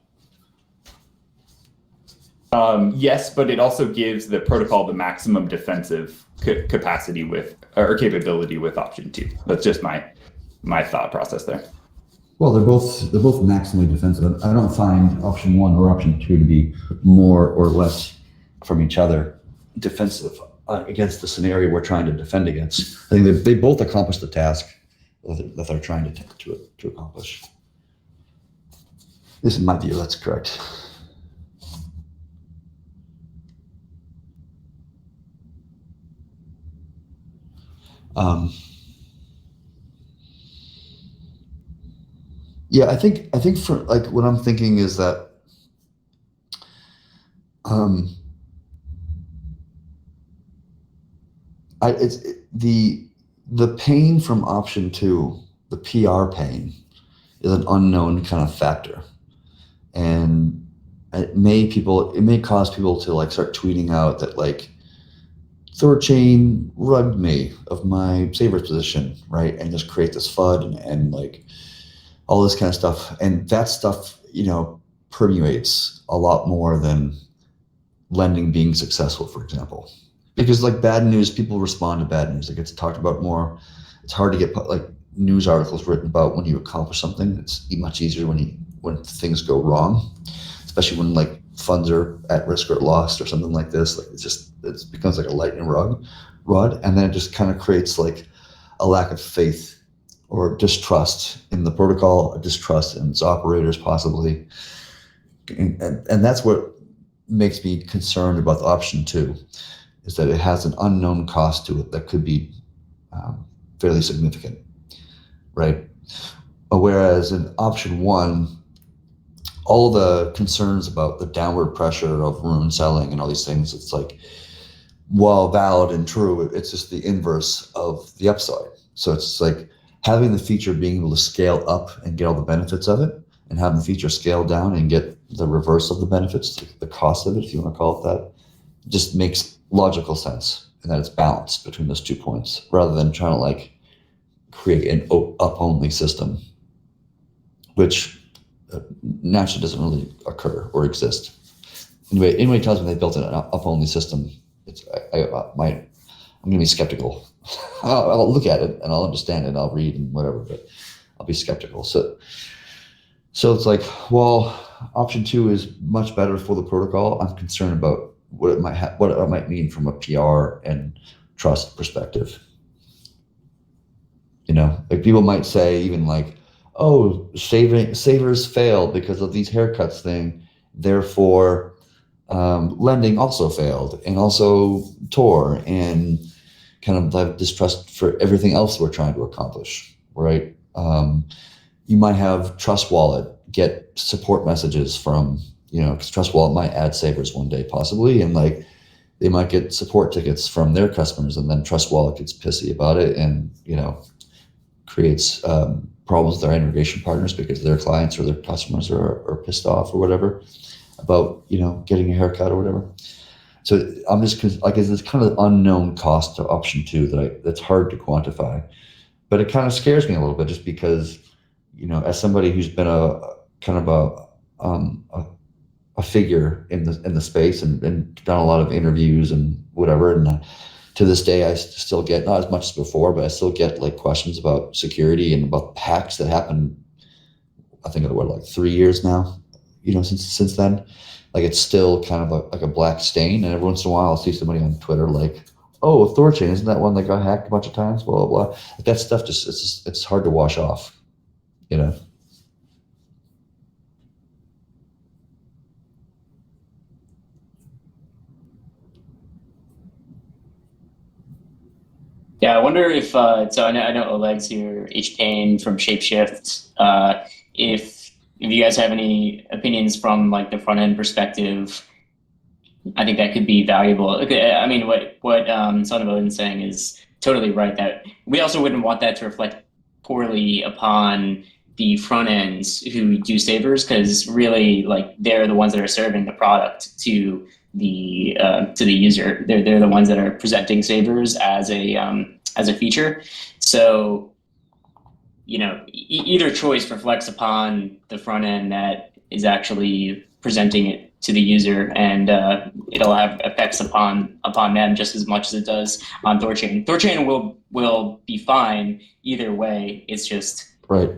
Yes, but it also gives the protocol the maximum defensive capacity or capability with option two. That's just my thought process there. Well, they're both maximally defensive. I don't find option one or option two to be more or less from each other defensive against the scenario we're trying to defend against. I think they both accomplish the task that they're trying to accomplish. This is my view. That's correct. Yeah, I think for like what I'm thinking is that the pain from option two, the PR pain, is an unknown kind of factor, and it may cause people to like start tweeting out that like THORChain rugged me of my Savers position, right, and just create this FUD and like all this kind of stuff, and that stuff permeates a lot more than lending being successful, for example, because like bad news, people respond to bad news. It gets talked about more. It's hard to get like news articles written about when you accomplish something. It's much easier when things go wrong, especially when like funds are at risk or lost or something like this. Like it becomes like a lightning rod, and then it just kind of creates like a lack of faith or distrust in the protocol, a distrust in its operators possibly, and that's what makes me concerned about the option two, is that it has an unknown cost to it that could be fairly significant, right? Whereas in option 1, all the concerns about the downward pressure of rune selling and all these things, it's like, while valid and true, it's just the inverse of the upside. So it's like having the feature being able to scale up and get all the benefits of it, and having the feature scale down and get the reverse of the benefits, the cost of it, if you want to call it that, just makes logical sense, and that it's balanced between those 2 points, rather than trying to like create an up-only system, which naturally doesn't really occur or exist. Anybody tells me they built an up-only system, I'm going to be skeptical. I'll look at it and I'll understand it, I'll read and whatever, but I'll be skeptical. So it's like, well, option 2 is much better for the protocol. I'm concerned about what it might mean from a PR and trust perspective. You know, like people might say even like, oh, savers failed because of these haircuts thing, therefore lending also failed, and also Tor, and kind of have distrust for everything else we're trying to accomplish, right? You might have Trust Wallet get support messages from, you know, because Trust Wallet might add savers one day possibly, and like they might get support tickets from their customers, and then Trust Wallet gets pissy about it and, you know, creates problems with their integration partners because their clients or their customers are pissed off or whatever about, you know, getting a haircut or whatever. So I'm just, like, it's kind of unknown cost to option 2 that's hard to quantify, but it kind of scares me a little bit, just because, you know, as somebody who's been a kind of a figure in the space and done a lot of interviews and whatever, and to this day I still get, not as much as before, but I still get like questions about security and about hacks that happened, I think, like 3 years now, you know, since then. Like, it's still kind of like a black stain, and every once in a while I'll see somebody on Twitter like, oh, THORChain, isn't that one that got hacked a bunch of times, blah blah blah. Like, that stuff it's hard to wash off, you know. Yeah, I wonder if so. I know Oleg's here, HPain from Shapeshift. If you guys have any opinions from like the front end perspective, I think that could be valuable. Okay, I mean, what Son of Odin's saying is totally right. That we also wouldn't want that to reflect poorly upon the front ends who do savers, because really, like, they're the ones that are serving the product to the user. They're the ones that are presenting savers as a feature. So, you know, either choice reflects upon the front end that is actually presenting it to the user, and it'll have effects upon them just as much as it does on THORChain. THORChain will be fine either way. It's just right.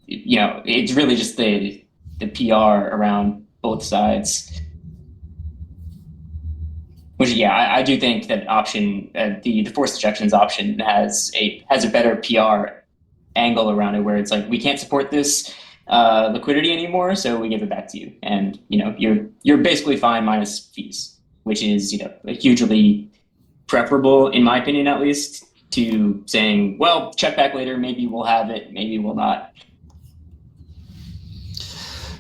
You know, it's really just the PR around both sides. Which, yeah, I do think that option, the forced ejections option has a better PR angle around it, where it's like, we can't support this liquidity anymore, so we give it back to you, and, you know, you're basically fine minus fees, which is, you know, hugely preferable, in my opinion at least, to saying, well, check back later, maybe we'll have it, maybe we'll not.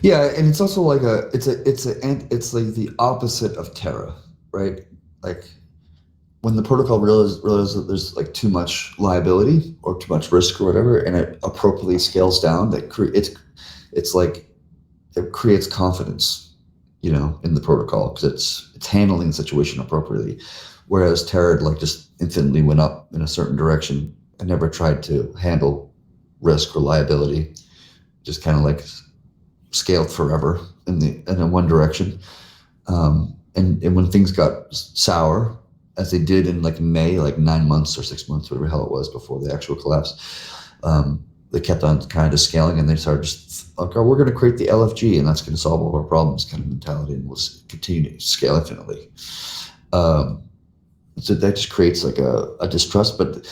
Yeah, and it's also like it's like the opposite of Terra, right? Like, when the protocol realizes that there's like too much liability or too much risk or whatever, and it appropriately scales down, it's like it creates confidence, you know, in the protocol, because it's handling the situation appropriately. Whereas Terra like just infinitely went up in a certain direction and never tried to handle risk or liability, just kind of like scaled forever in one direction. And when things got sour, as they did in like May, like 9 months or 6 months, whatever the hell it was before the actual collapse, they kept on kind of scaling, and they started just like, oh, we're going to create the LFG, and that's going to solve all of our problems kind of mentality, and we'll continue to scale infinitely. So that just creates like a distrust. But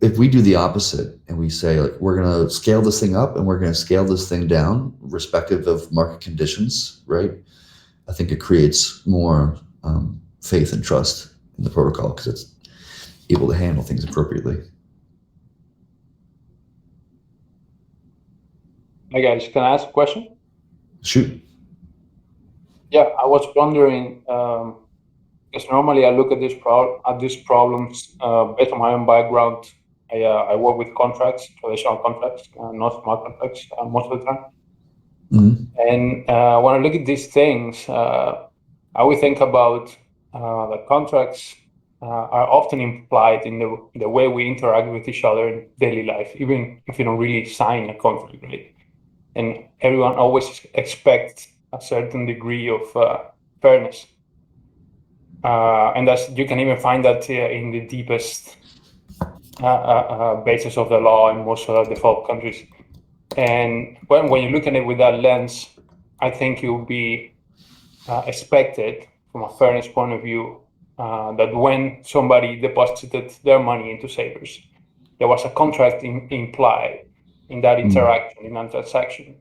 if we do the opposite and we say, like, we're going to scale this thing up and we're going to scale this thing down, respective of market conditions, right? I think it creates more faith and trust in the protocol because it's able to handle things appropriately. Hi guys, can I ask a question? Shoot. Yeah, I was wondering, because normally I look at these problems based on my own background. I work with contracts, traditional contracts, not smart contracts most of the time. Mm-hmm. And when I look at these things, I would think about the contracts are often implied in the way we interact with each other in daily life, even if you don't really sign a contract, really. And everyone always expects a certain degree of fairness. And you can even find that in the deepest basis of the law in most developed countries. And when you look at it with that lens, I think it will be expected from a fairness point of view that when somebody deposited their money into Savers, there was a contract implied in that interaction, in that transaction,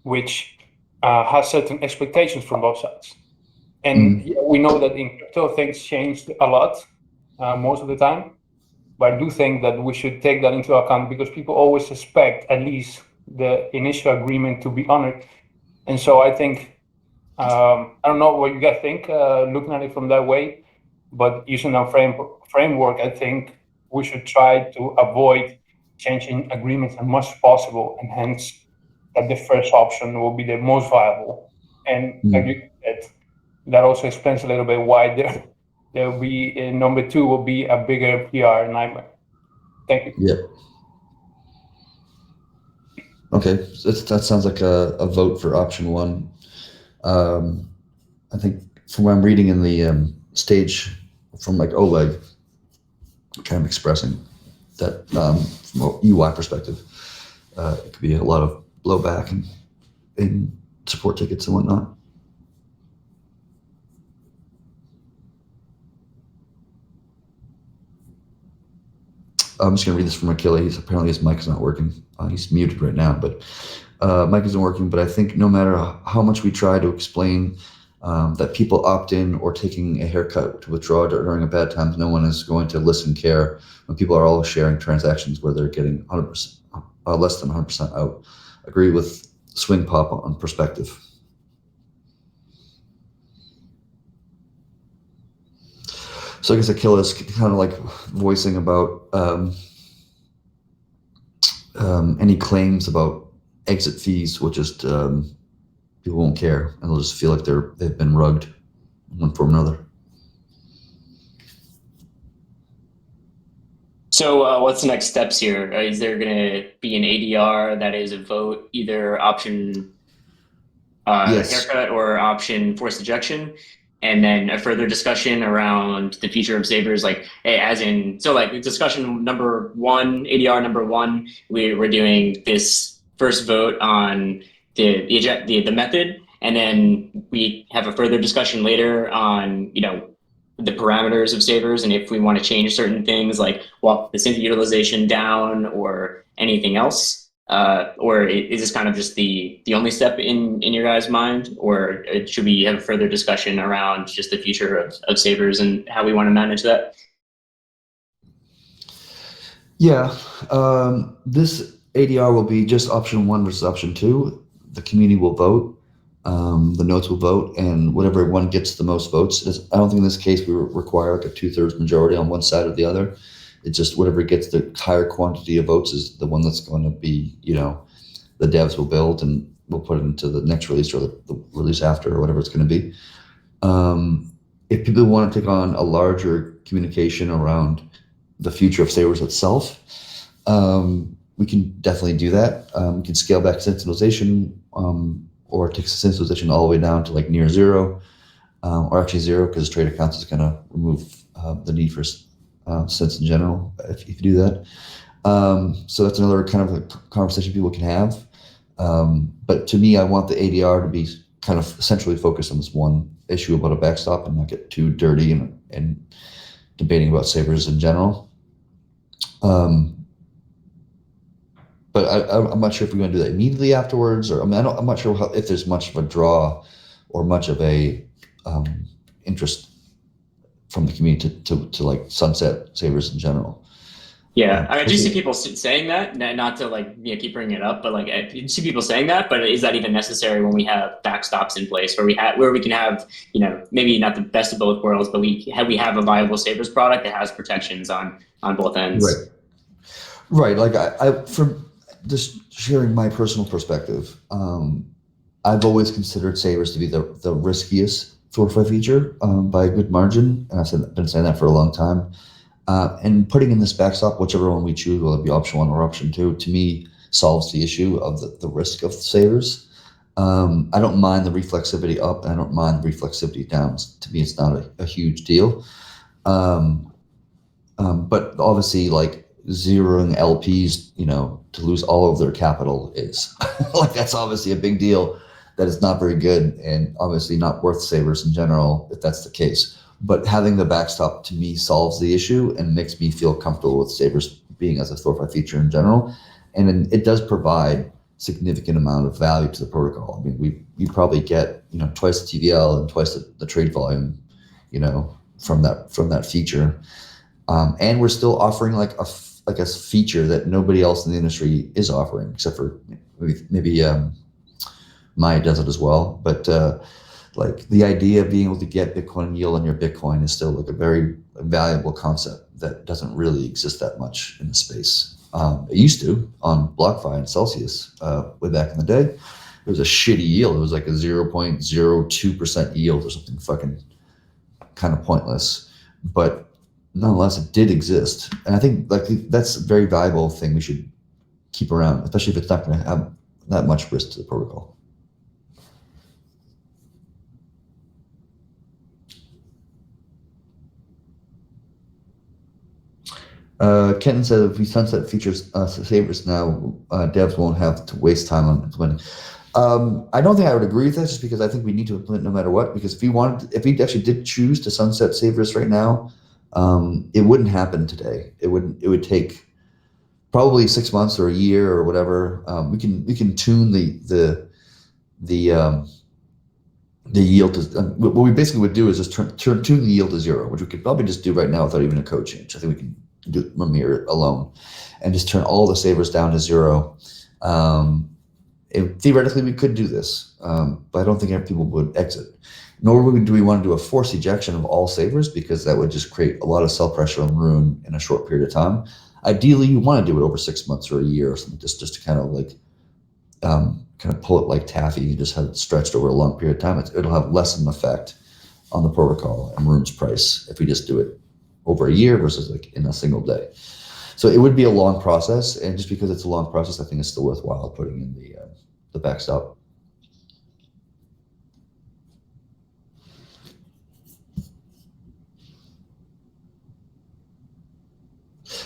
which has certain expectations from both sides. And we know that in crypto things changed a lot most of the time, but I do think that we should take that into account because people always expect at least the initial agreement to be honored. And so I think, I don't know what you guys think, looking at it from that way, but using our framework, I think we should try to avoid changing agreements as much as possible, and hence that the first option will be the most viable. And like you said, that also explains a little bit why there will be number two will be a bigger PR nightmare. Thank you. Yeah. Okay, that sounds like a vote for option one. I think from what I'm reading in the stage from like Oleg, kind of expressing that from a UI perspective, it could be a lot of blowback in support tickets and whatnot. I'm just going to read this from Achilles. Apparently his mic is not working. He's muted right now, but mic isn't working. But I think no matter how much we try to explain that people opt in or taking a haircut to withdraw during a bad time, no one is going to listen, care when people are all sharing transactions where they're getting 100%, less than 100% out. Agree with Swing Pop on perspective. So I guess Achilles kind of like voicing about any claims about exit fees will just people won't care and they'll just feel like they've been rugged in one form or another. So what's the next steps here? Is there going to be an ADR that is a vote, either option Yes. haircut or option forced ejection? And then a further discussion around the future of Savers, like as in, so like discussion number one, ADR number one, we're doing this first vote on the method, and then we have a further discussion later on, you know, the parameters of Savers and if we want to change certain things like walk the Synth utilization down or anything else. Or is this kind of just the only step in your guys' mind, or should we have a further discussion around just the future of Savers and how we want to manage that? Yeah, this ADR will be just option one versus option two. The community will vote, the nodes will vote, and whatever one gets the most votes. I don't think in this case we require like a 2/3 majority on one side or the other. It's just whatever gets the higher quantity of votes is the one that's going to be, you know, the devs will build and we'll put it into the next release or the release after or whatever it's going to be. If people want to take on a larger communication around the future of Savers itself, we can definitely do that. We can scale back centralization or take centralization all the way down to like near zero or actually zero because trade accounts is going to remove the need for sense in general if you do that. So that's another kind of a conversation people can have. But to me, I want the ADR to be kind of centrally focused on this one issue about a backstop and not get too dirty and debating about Savers in general. But I'm not sure if we're going to do that immediately afterwards, or I mean, I'm not sure if there's much of a draw or much of a interest from the community to like sunset savers in general. Yeah, I mean, I do see people saying that, not to like keep bringing it up, but like I see people saying that. But is that even necessary when we have backstops in place where we can have maybe not the best of both worlds, but we have a viable savers product that has protections on both ends. Right. Like I from just sharing my personal perspective, I've always considered savers to be the riskiest THORChain feature by a good margin, and I've been saying that for a long time. And putting in this backstop, whichever one we choose, whether it be option 1 or option 2, to me solves the issue of the risk of savers. I don't mind the reflexivity up, and I don't mind the reflexivity down. To me, it's not a huge deal. But obviously, like zeroing LPs, to lose all of their capital is like that's obviously a big deal. That is not very good, and obviously not worth savers in general if that's the case. But having the backstop to me solves the issue and makes me feel comfortable with savers being as a THORChain feature in general. And then it does provide significant amount of value to the protocol. I mean, you probably get twice the TVL and twice the trade volume, from that feature. And we're still offering like a feature that nobody else in the industry is offering, except for maybe Maya does it as well. But like the idea of being able to get Bitcoin yield on your Bitcoin is still like a very valuable concept that doesn't really exist that much in the space. It used to on BlockFi and Celsius way back in the day. It was a shitty yield. It was like a 0.02% yield or something fucking kind of pointless. But nonetheless, it did exist. And I think like that's a very valuable thing we should keep around, especially if it's not going to have that much risk to the protocol. Kenton said if we sunset features savers now, devs won't have to waste time on implementing. I don't think I would agree with that, just because I think we need to implement no matter what. Because if we actually did choose to sunset savers right now, it wouldn't happen today. It would take probably 6 months or a year or whatever. We can tune the yield to what we basically would do is just tune the yield to 0, which we could probably just do right now without even a code change. I think we can do it from here alone and just turn all the savers down to 0. Theoretically, we could do this, but I don't think people would exit. Nor do we want to do a forced ejection of all savers, because that would just create a lot of sell pressure on Rune in a short period of time. Ideally, you want to do it over 6 months or a year or something, just to kind of like pull it like taffy and just have it stretched over a long period of time. It'll have less of an effect on the protocol and Rune's price if we just do it over a year versus like in a single day. So it would be a long process, and just because it's a long process, I think it's still worthwhile putting in the backstop.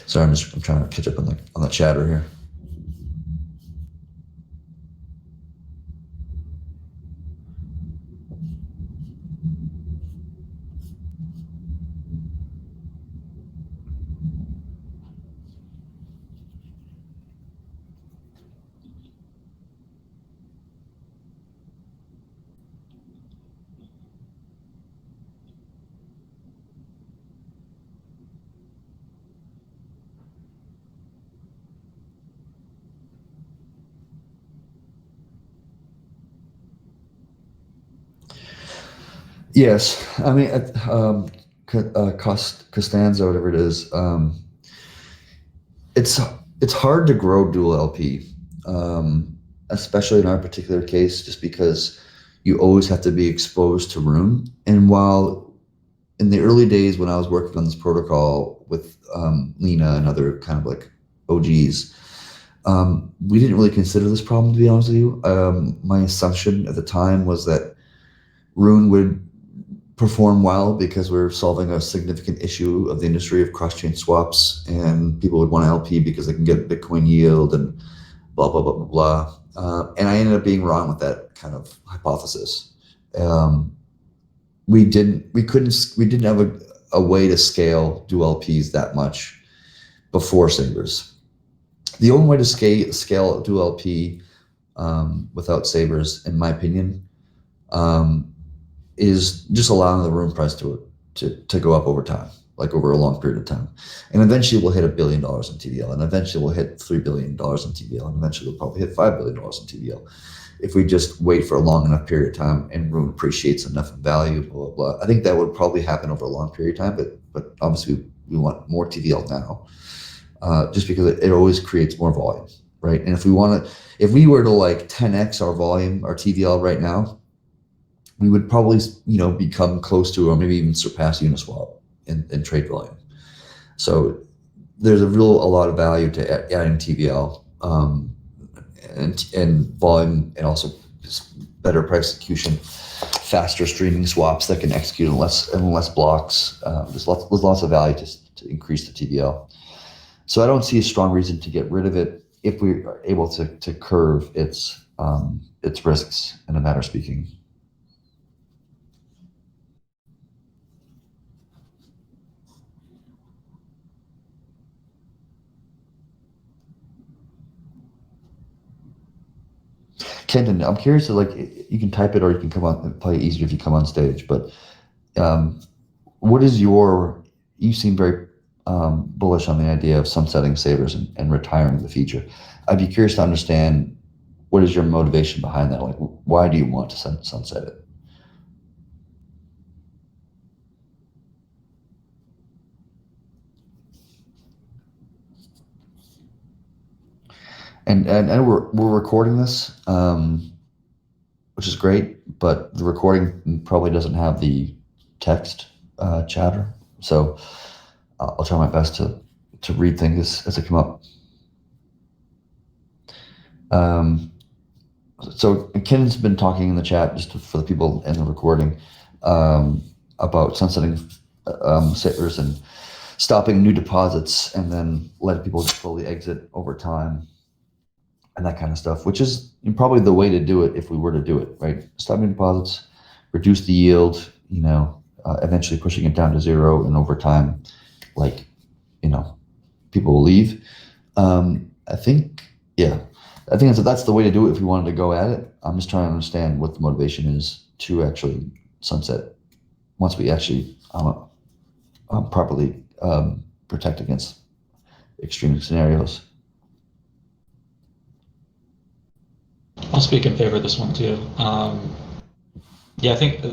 Sorry, I'm trying to catch up on the chatter here. Yes, I mean, Costanza, whatever it is, it's hard to grow dual LP, especially in our particular case, just because you always have to be exposed to Rune. And while in the early days when I was working on this protocol with Lena and other kind of like OGs, we didn't really consider this problem, to be honest with you. My assumption at the time was that Rune would perform well because we're solving a significant issue of the industry of cross-chain swaps, and people would want to LP because they can get Bitcoin yield and blah, blah, blah, blah, blah. And I ended up being wrong with that kind of hypothesis. We didn't have a way to scale dual LPs that much before savers. The only way to scale dual LP without savers, in my opinion, is just allowing the Rune price to to go up over time, like over a long period of time. And eventually we'll hit $1 billion in TVL, and eventually we'll hit $3 billion in TVL, and eventually we'll probably hit $5 billion in TVL. If we just wait for a long enough period of time and room appreciates enough in value, blah, blah, blah. I think that would probably happen over a long period of time, but obviously we want more TVL now, just because it always creates more volume, right? And if we were to like 10x our volume, our TVL right now, we would probably, become close to or maybe even surpass Uniswap in trade volume. So there's a lot of value to adding TVL. And volume, and also better price execution, faster streaming swaps that can execute in less blocks. There's lots of value to increase the TVL. So I don't see a strong reason to get rid of it if we are able to curve its risks in a matter of speaking. Kenton, I'm curious to you can type it or you can come on, probably easier if you come on stage, but what is you seem very bullish on the idea of sunsetting savers and retiring the feature. I'd be curious to understand what is your motivation behind that? Like, why do you want to sunset it? And we're recording this, which is great, but the recording probably doesn't have the text chatter. So I'll try my best to read things as they come up. So Ken's been talking in the chat, just for the people in the recording, about sunsetting savers and stopping new deposits and then letting people slowly exit over time. And that kind of stuff, which is probably the way to do it if we were to do it, right? Stop new deposits, reduce the yield, eventually pushing it down to zero, and over time, people will leave. I think that's the way to do it if we wanted to go at it. I'm just trying to understand what the motivation is to actually sunset once we actually properly protect against extreme scenarios. I'll speak in favor of this one too. I think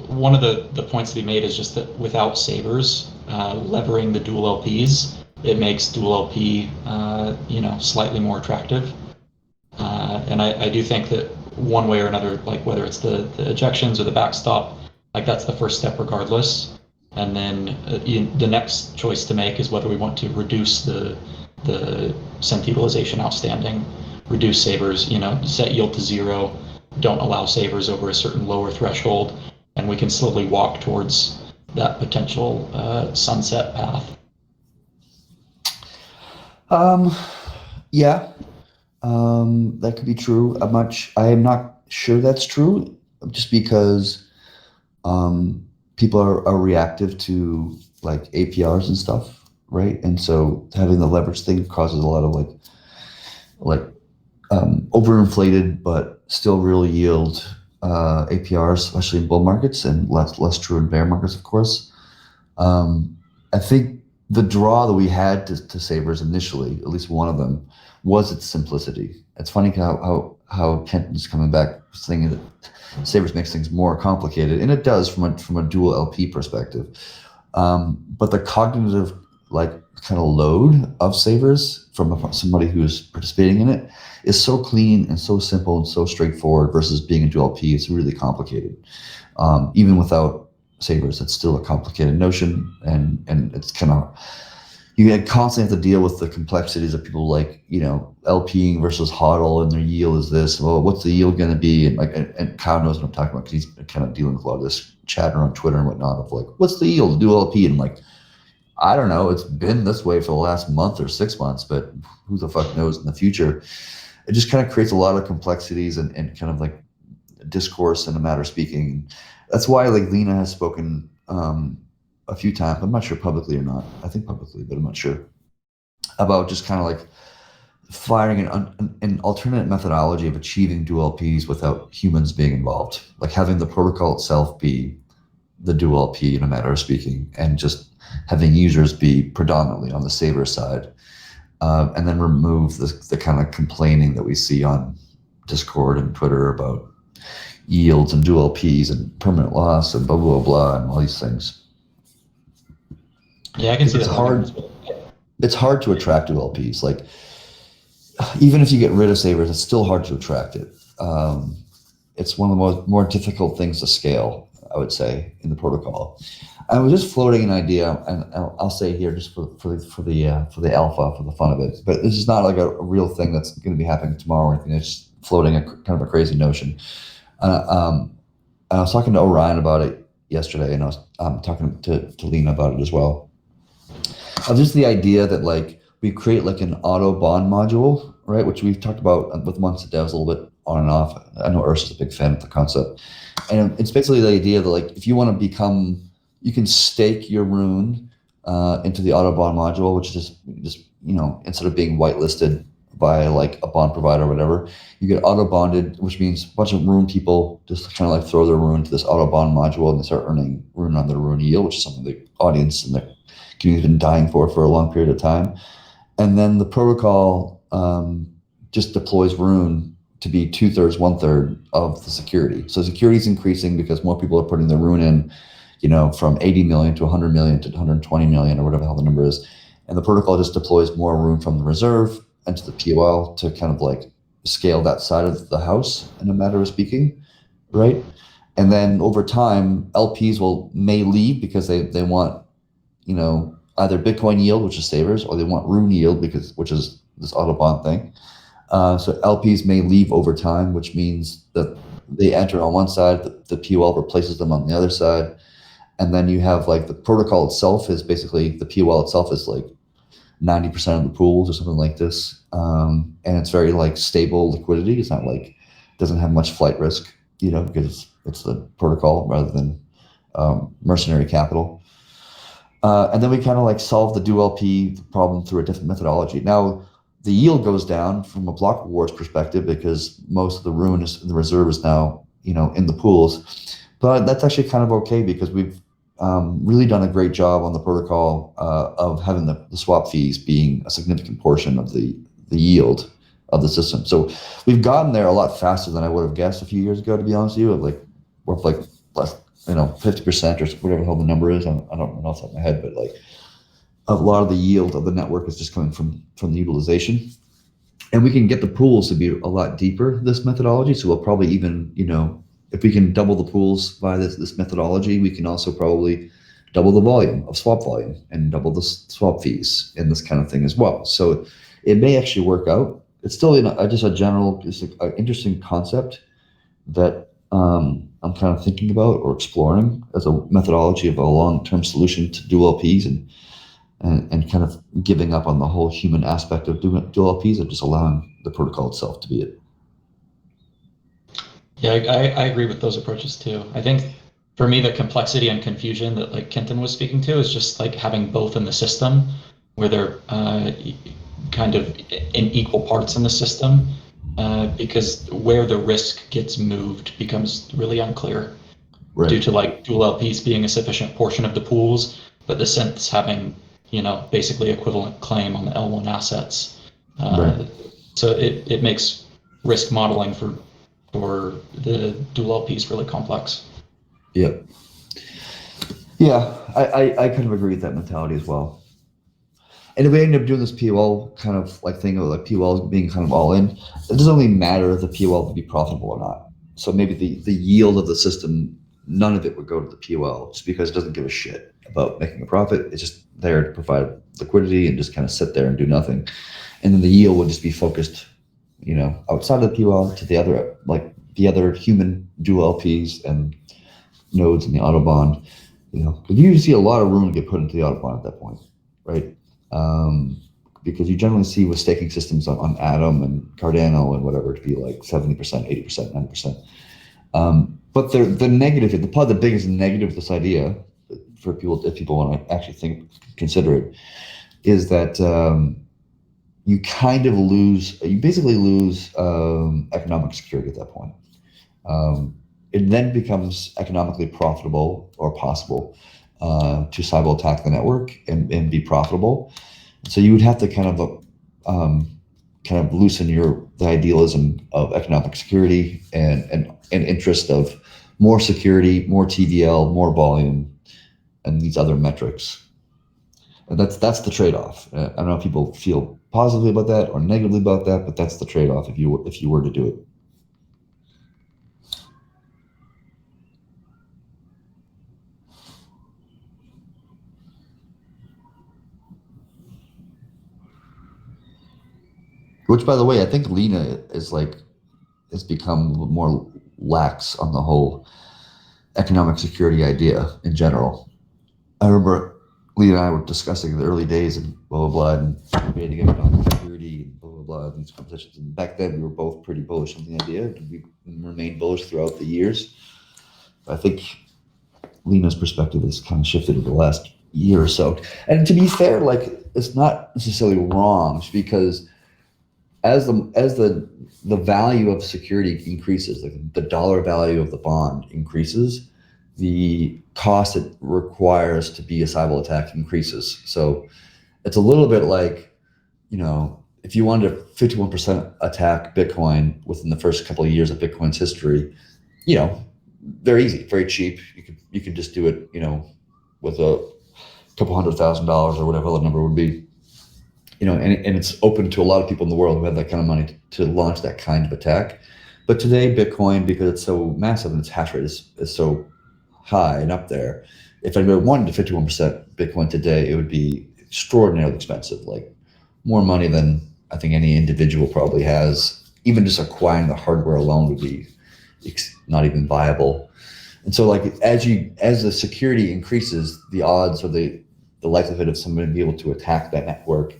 one of the points to be made is just that without savers levering the dual LPs, it makes dual LP slightly more attractive. And I do think that one way or another, like whether it's the ejections or the backstop, like that's the first step regardless. And then the next choice to make is whether we want to reduce the Synth utilization outstanding, reduce savers, set yield to zero, don't allow savers over a certain lower threshold, and we can slowly walk towards that potential sunset path. That could be true. I am not sure that's true, just because people are reactive to like APRs and stuff, right? And so having the leverage thing causes a lot of overinflated but still real yield APRs, especially in bull markets, and less true in bear markets, of course. I think the draw that we had to savers initially, at least one of them, was its simplicity. It's funny how Kenton's coming back saying that savers makes things more complicated, and it does from a dual LP perspective. But the cognitive kind of load of savers from somebody who's participating in it is so clean and so simple and so straightforward versus being a dual LP. It's really complicated. Even without savers, it's still a complicated notion, and it's kind of, you constantly have to deal with the complexities of people LPing versus HODL, and their yield is this. Well, what's the yield going to be? And Kyle knows what I'm talking about because he's kind of dealing with a lot of this chatter on Twitter and whatnot of what's the yield of dual LP? And I don't know. It's been this way for the last month or 6 months, but who the fuck knows in the future? It just kind of creates a lot of complexities and kind of discourse in a matter of speaking. That's why Lena has spoken a few times. I'm not sure publicly or not. I think publicly, but I'm not sure, about just kind of firing an alternate methodology of achieving dual LPs without humans being involved, having the protocol itself be the dual LP in a matter of speaking, and just having users be predominantly on the saver side, and then remove the kind of complaining that we see on Discord and Twitter about yields and dual LPs and permanent loss and blah, blah, blah, and all these things. Yeah, I can see It's that. hard. It's hard to attract dual LPs. Like, even if you get rid of savers, it's still hard to attract it. It's one of the more difficult things to scale, I would say, in the protocol. I was just floating an idea, and I'll say here just for the alpha, for the fun of it. But this is not like a real thing that's going to be happening tomorrow or anything. It's just floating a kind of a crazy notion. I was talking to Orion about it yesterday, and I was talking to Lena about it as well. Just the idea that like we create like an auto bond module, right? Which we've talked about with Monks of Devs a little bit on and off. I know Ursa's a big fan of the concept, and it's basically the idea that like if you want to become, you can stake your rune into the auto bond module, which is just instead of being whitelisted by like a bond provider or whatever, you get auto bonded, which means a bunch of rune people just kind of like throw their rune to this auto bond module and they start earning rune on their rune yield, which is something the audience and the community's been dying for a long period of time. And then the protocol just deploys rune to be 2/3, 1/3 of the security. So security is increasing because more people are putting their rune in, from 80 million to 100 million to 120 million or whatever the hell the number is. And the protocol just deploys more rune from the reserve into the POL to kind of like scale that side of the house in a matter of speaking, right? And then over time, LPs may leave because they want, either Bitcoin yield, which is savers, or they want rune yield which is this auto bond thing. So LPs may leave over time, which means that they enter on one side, the POL replaces them on the other side. And then you have like the protocol itself is basically, the POL itself is like 90% of the pools or something like this. And it's very like stable liquidity. It's not like, doesn't have much flight risk, because it's the protocol rather than mercenary capital. And then we kind of like solve the dual LP problem through a different methodology. Now, the yield goes down from a block rewards perspective because most of the rune in the reserve is now, in the pools. But that's actually kind of okay because we've really done a great job on the protocol of having the swap fees being a significant portion of the yield of the system. So we've gotten there a lot faster than I would have guessed a few years ago, to be honest with you. Like we're like less, 50% or whatever the hell the number is. I don't know off the top of my head, but like a lot of the yield of the network is just coming from the utilization. And we can get the pools to be a lot deeper, this methodology. So we'll probably even, if we can double the pools by this methodology, we can also probably double the volume of swap volume and double the swap fees and this kind of thing as well. So it may actually work out. It's still just a general, just an interesting concept that I'm kind of thinking about or exploring as a methodology of a long-term solution to dual LPs and kind of giving up on the whole human aspect of dual LPs and just allowing the protocol itself to be it. Yeah, I agree with those approaches too. I think for me, the complexity and confusion that like Kenton was speaking to is just like having both in the system where they're kind of in equal parts in the system because where the risk gets moved becomes really unclear due to like dual LPs being a sufficient portion of the pools, but the synths having, basically equivalent claim on the L1 assets. So it makes risk modeling for the dual LPs really complex. Yep. Yeah, I kind of agree with that mentality as well. And if we end up doing this POL kind of like thing of like POL being kind of all in, it doesn't really matter if the POL would be profitable or not. So maybe the yield of the system, none of it would go to the POL just because it doesn't give a shit about making a profit. It's just there to provide liquidity and just kind of sit there and do nothing. And then the yield would just be focused, outside of the POL to the other human dual LPs and nodes in the Autobond, because you usually see a lot of room get put into the Autobond at that point, right? Because you generally see with staking systems on Atom and Cardano and whatever to be like 70%, 80%, 90%. But the negative, the biggest negative of this idea for people, if people want to actually consider it, is that you basically lose economic security at that point. it then becomes economically profitable or possible to cyber attack the network and be profitable. So you would have to kind of loosen the idealism of economic security and interest of more security, more TVL, more volume, and these other metrics. And that's the trade-off. I don't know if people feel positively about that or negatively about that, but that's the trade-off if you were to do it. Which, by the way, I think Lena has become more lax on the whole economic security idea in general. I remember Lena and I were discussing the early days and blah, blah, blah, and debating economic security and blah, blah, blah, these competitions. And back then, we were both pretty bullish on the idea, and we remained bullish throughout the years. I think Lena's perspective has kind of shifted over the last year or so. And to be fair, it's not necessarily wrong, because as the value of security increases, the dollar value of the bond increases, the cost it requires to be a cyber attack increases. So it's a little bit like, if you wanted to 51% attack Bitcoin within the first couple of years of Bitcoin's history, very easy, very cheap. You could just do it, with a couple $100,000 or whatever the number would be. And it's open to a lot of people in the world who have that kind of money to launch that kind of attack. But today, Bitcoin, because it's so massive and its hash rate is so high and up there, if anybody wanted to 51% Bitcoin today, it would be extraordinarily expensive, like more money than I think any individual probably has. Even just acquiring the hardware alone would be not even viable. And so, as the security increases, the odds or the likelihood of somebody being able to attack that network,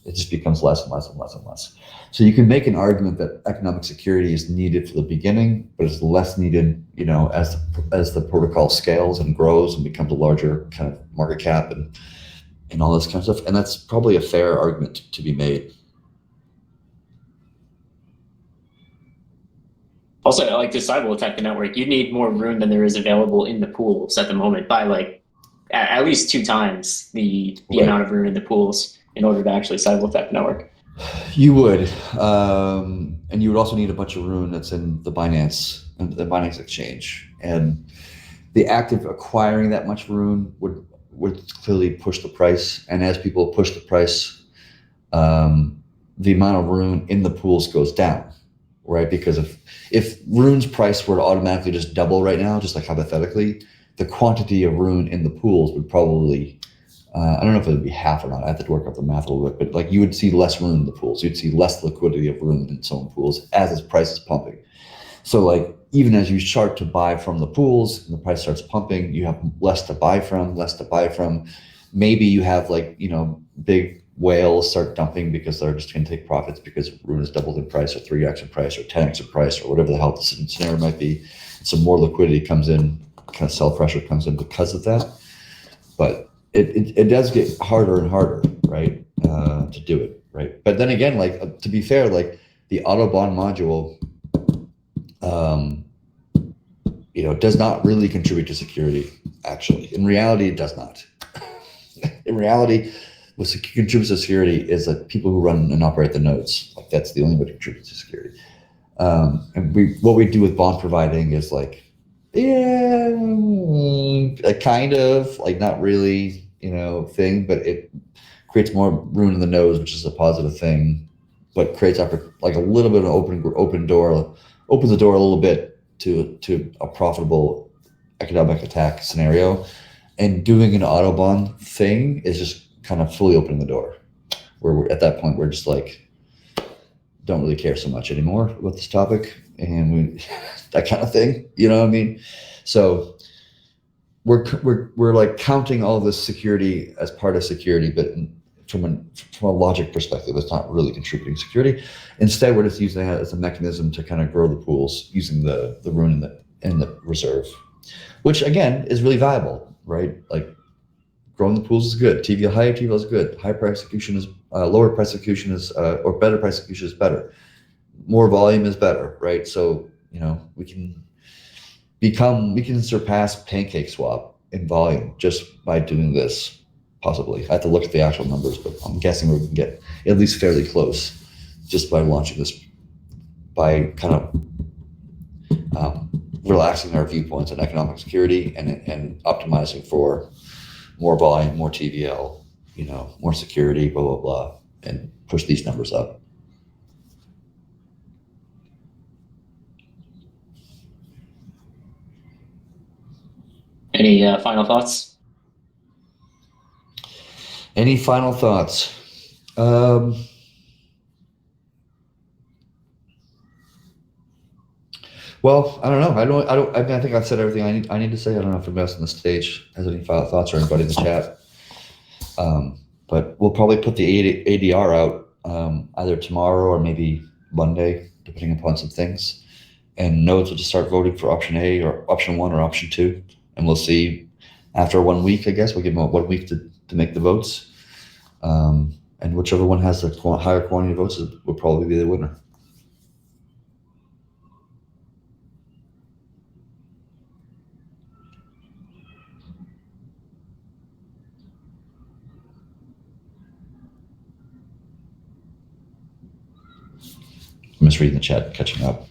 it just becomes less and less and less and less. So you can make an argument that economic security is needed for the beginning, but it's less needed, as the protocol scales and grows and becomes a larger kind of market cap and all this kind of stuff. And that's probably a fair argument to be made. Also, to cyber attack the network, you need more room than there is available in the pools at the moment by at least 2 times the Right. amount of room in the pools in order to actually cyber attack the network. You would, and you would also need a bunch of rune that's in the Binance exchange, and the act of acquiring that much rune would clearly push the price. And as people push the price, the amount of rune in the pools goes down, right? Because if rune's price were to automatically just double right now, just like hypothetically, the quantity of rune in the pools would probably, I don't know if it would be half or not. I have to work out the math a little bit, but you would see less rune in the pools. You'd see less liquidity of rune in some pools as its price is pumping. So even as you start to buy from the pools and the price starts pumping, you have less to buy from. Maybe you have big whales start dumping because they're just going to take profits because rune has doubled in price or 3x in price or 10x in price or whatever the hell the scenario might be. So more liquidity comes in, kind of sell pressure comes in because of that. But it does get harder and harder, right, to do it, right? But then again, to be fair, the auto bond module, does not really contribute to security. Actually, in reality, it does not. In reality, what contributes to security is people who run and operate the nodes. That's the only way to contribute to security. And what we do with bond providing is kind of not really, thing, but it creates more rune in the nose, which is a positive thing, but creates a little bit of an open door, opens the door a little bit to a profitable economic attack scenario. And doing an Autobahn thing is just kind of fully opening the door, where we're at that point, we're just don't really care so much anymore about this topic, and we that kind of thing, you know what I mean? So we're counting all this security as part of security, but from a logic perspective, it's not really contributing security. Instead, we're just using it as a mechanism to kind of grow the pools using the rune in the reserve, which again is really valuable, right? Growing the pools is good. Higher TVL is good. High price execution is lower price execution is or better price execution is better. More volume is better, right? So we can we can surpass PancakeSwap in volume just by doing this, possibly. I have to look at the actual numbers, but I'm guessing we can get at least fairly close just by launching this, by kind of relaxing our viewpoints on economic security and optimizing for more volume, more TVL, more security, blah, blah, blah, and push these numbers up. Any final thoughts? Any final thoughts? Well, I don't know. I mean, I think I've said everything I need to say. I don't know if anybody else on the stage has any final thoughts or anybody in the chat. But we'll probably put the ADR out either tomorrow or maybe Monday, depending upon some things. And nodes will just start voting for option A or option 1 or option 2. And we'll see after 1 week, I guess. We'll give them 1 week to make the votes. And whichever one has the higher quantity of votes will probably be the winner. I'm just reading the chat, catching up.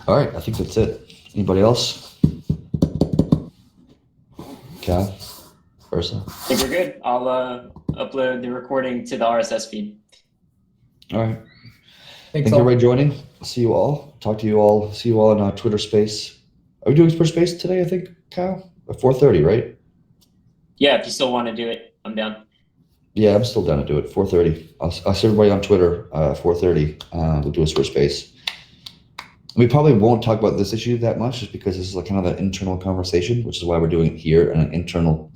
All right, I think that's it. Anybody else? Cal? Ursa? I think we're good. I'll upload the recording to the RSS feed. All right. Thanks Thank all. everybody joining. See you all. Talk to you all. See you all on our Twitter space. Are we doing Twitter space today, I think, Kyle? At 4:30, right? Yeah, if you still want to do it, I'm down. Yeah, I'm still down to do it. 4:30. I'll see everybody on Twitter 4:30. We'll do a Twitter space. We probably won't talk about this issue that much just because this is like kind of an internal conversation, which is why we're doing it here in an internal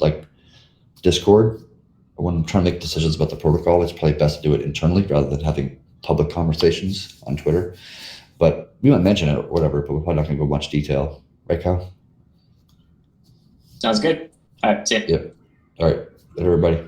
Discord. When I'm trying to make decisions about the protocol, it's probably best to do it internally rather than having public conversations on Twitter. But we might mention it or whatever, but we're probably not going to go much detail. Right, Kyle? Sounds good. All right, see ya. Yep. All right. Later, everybody.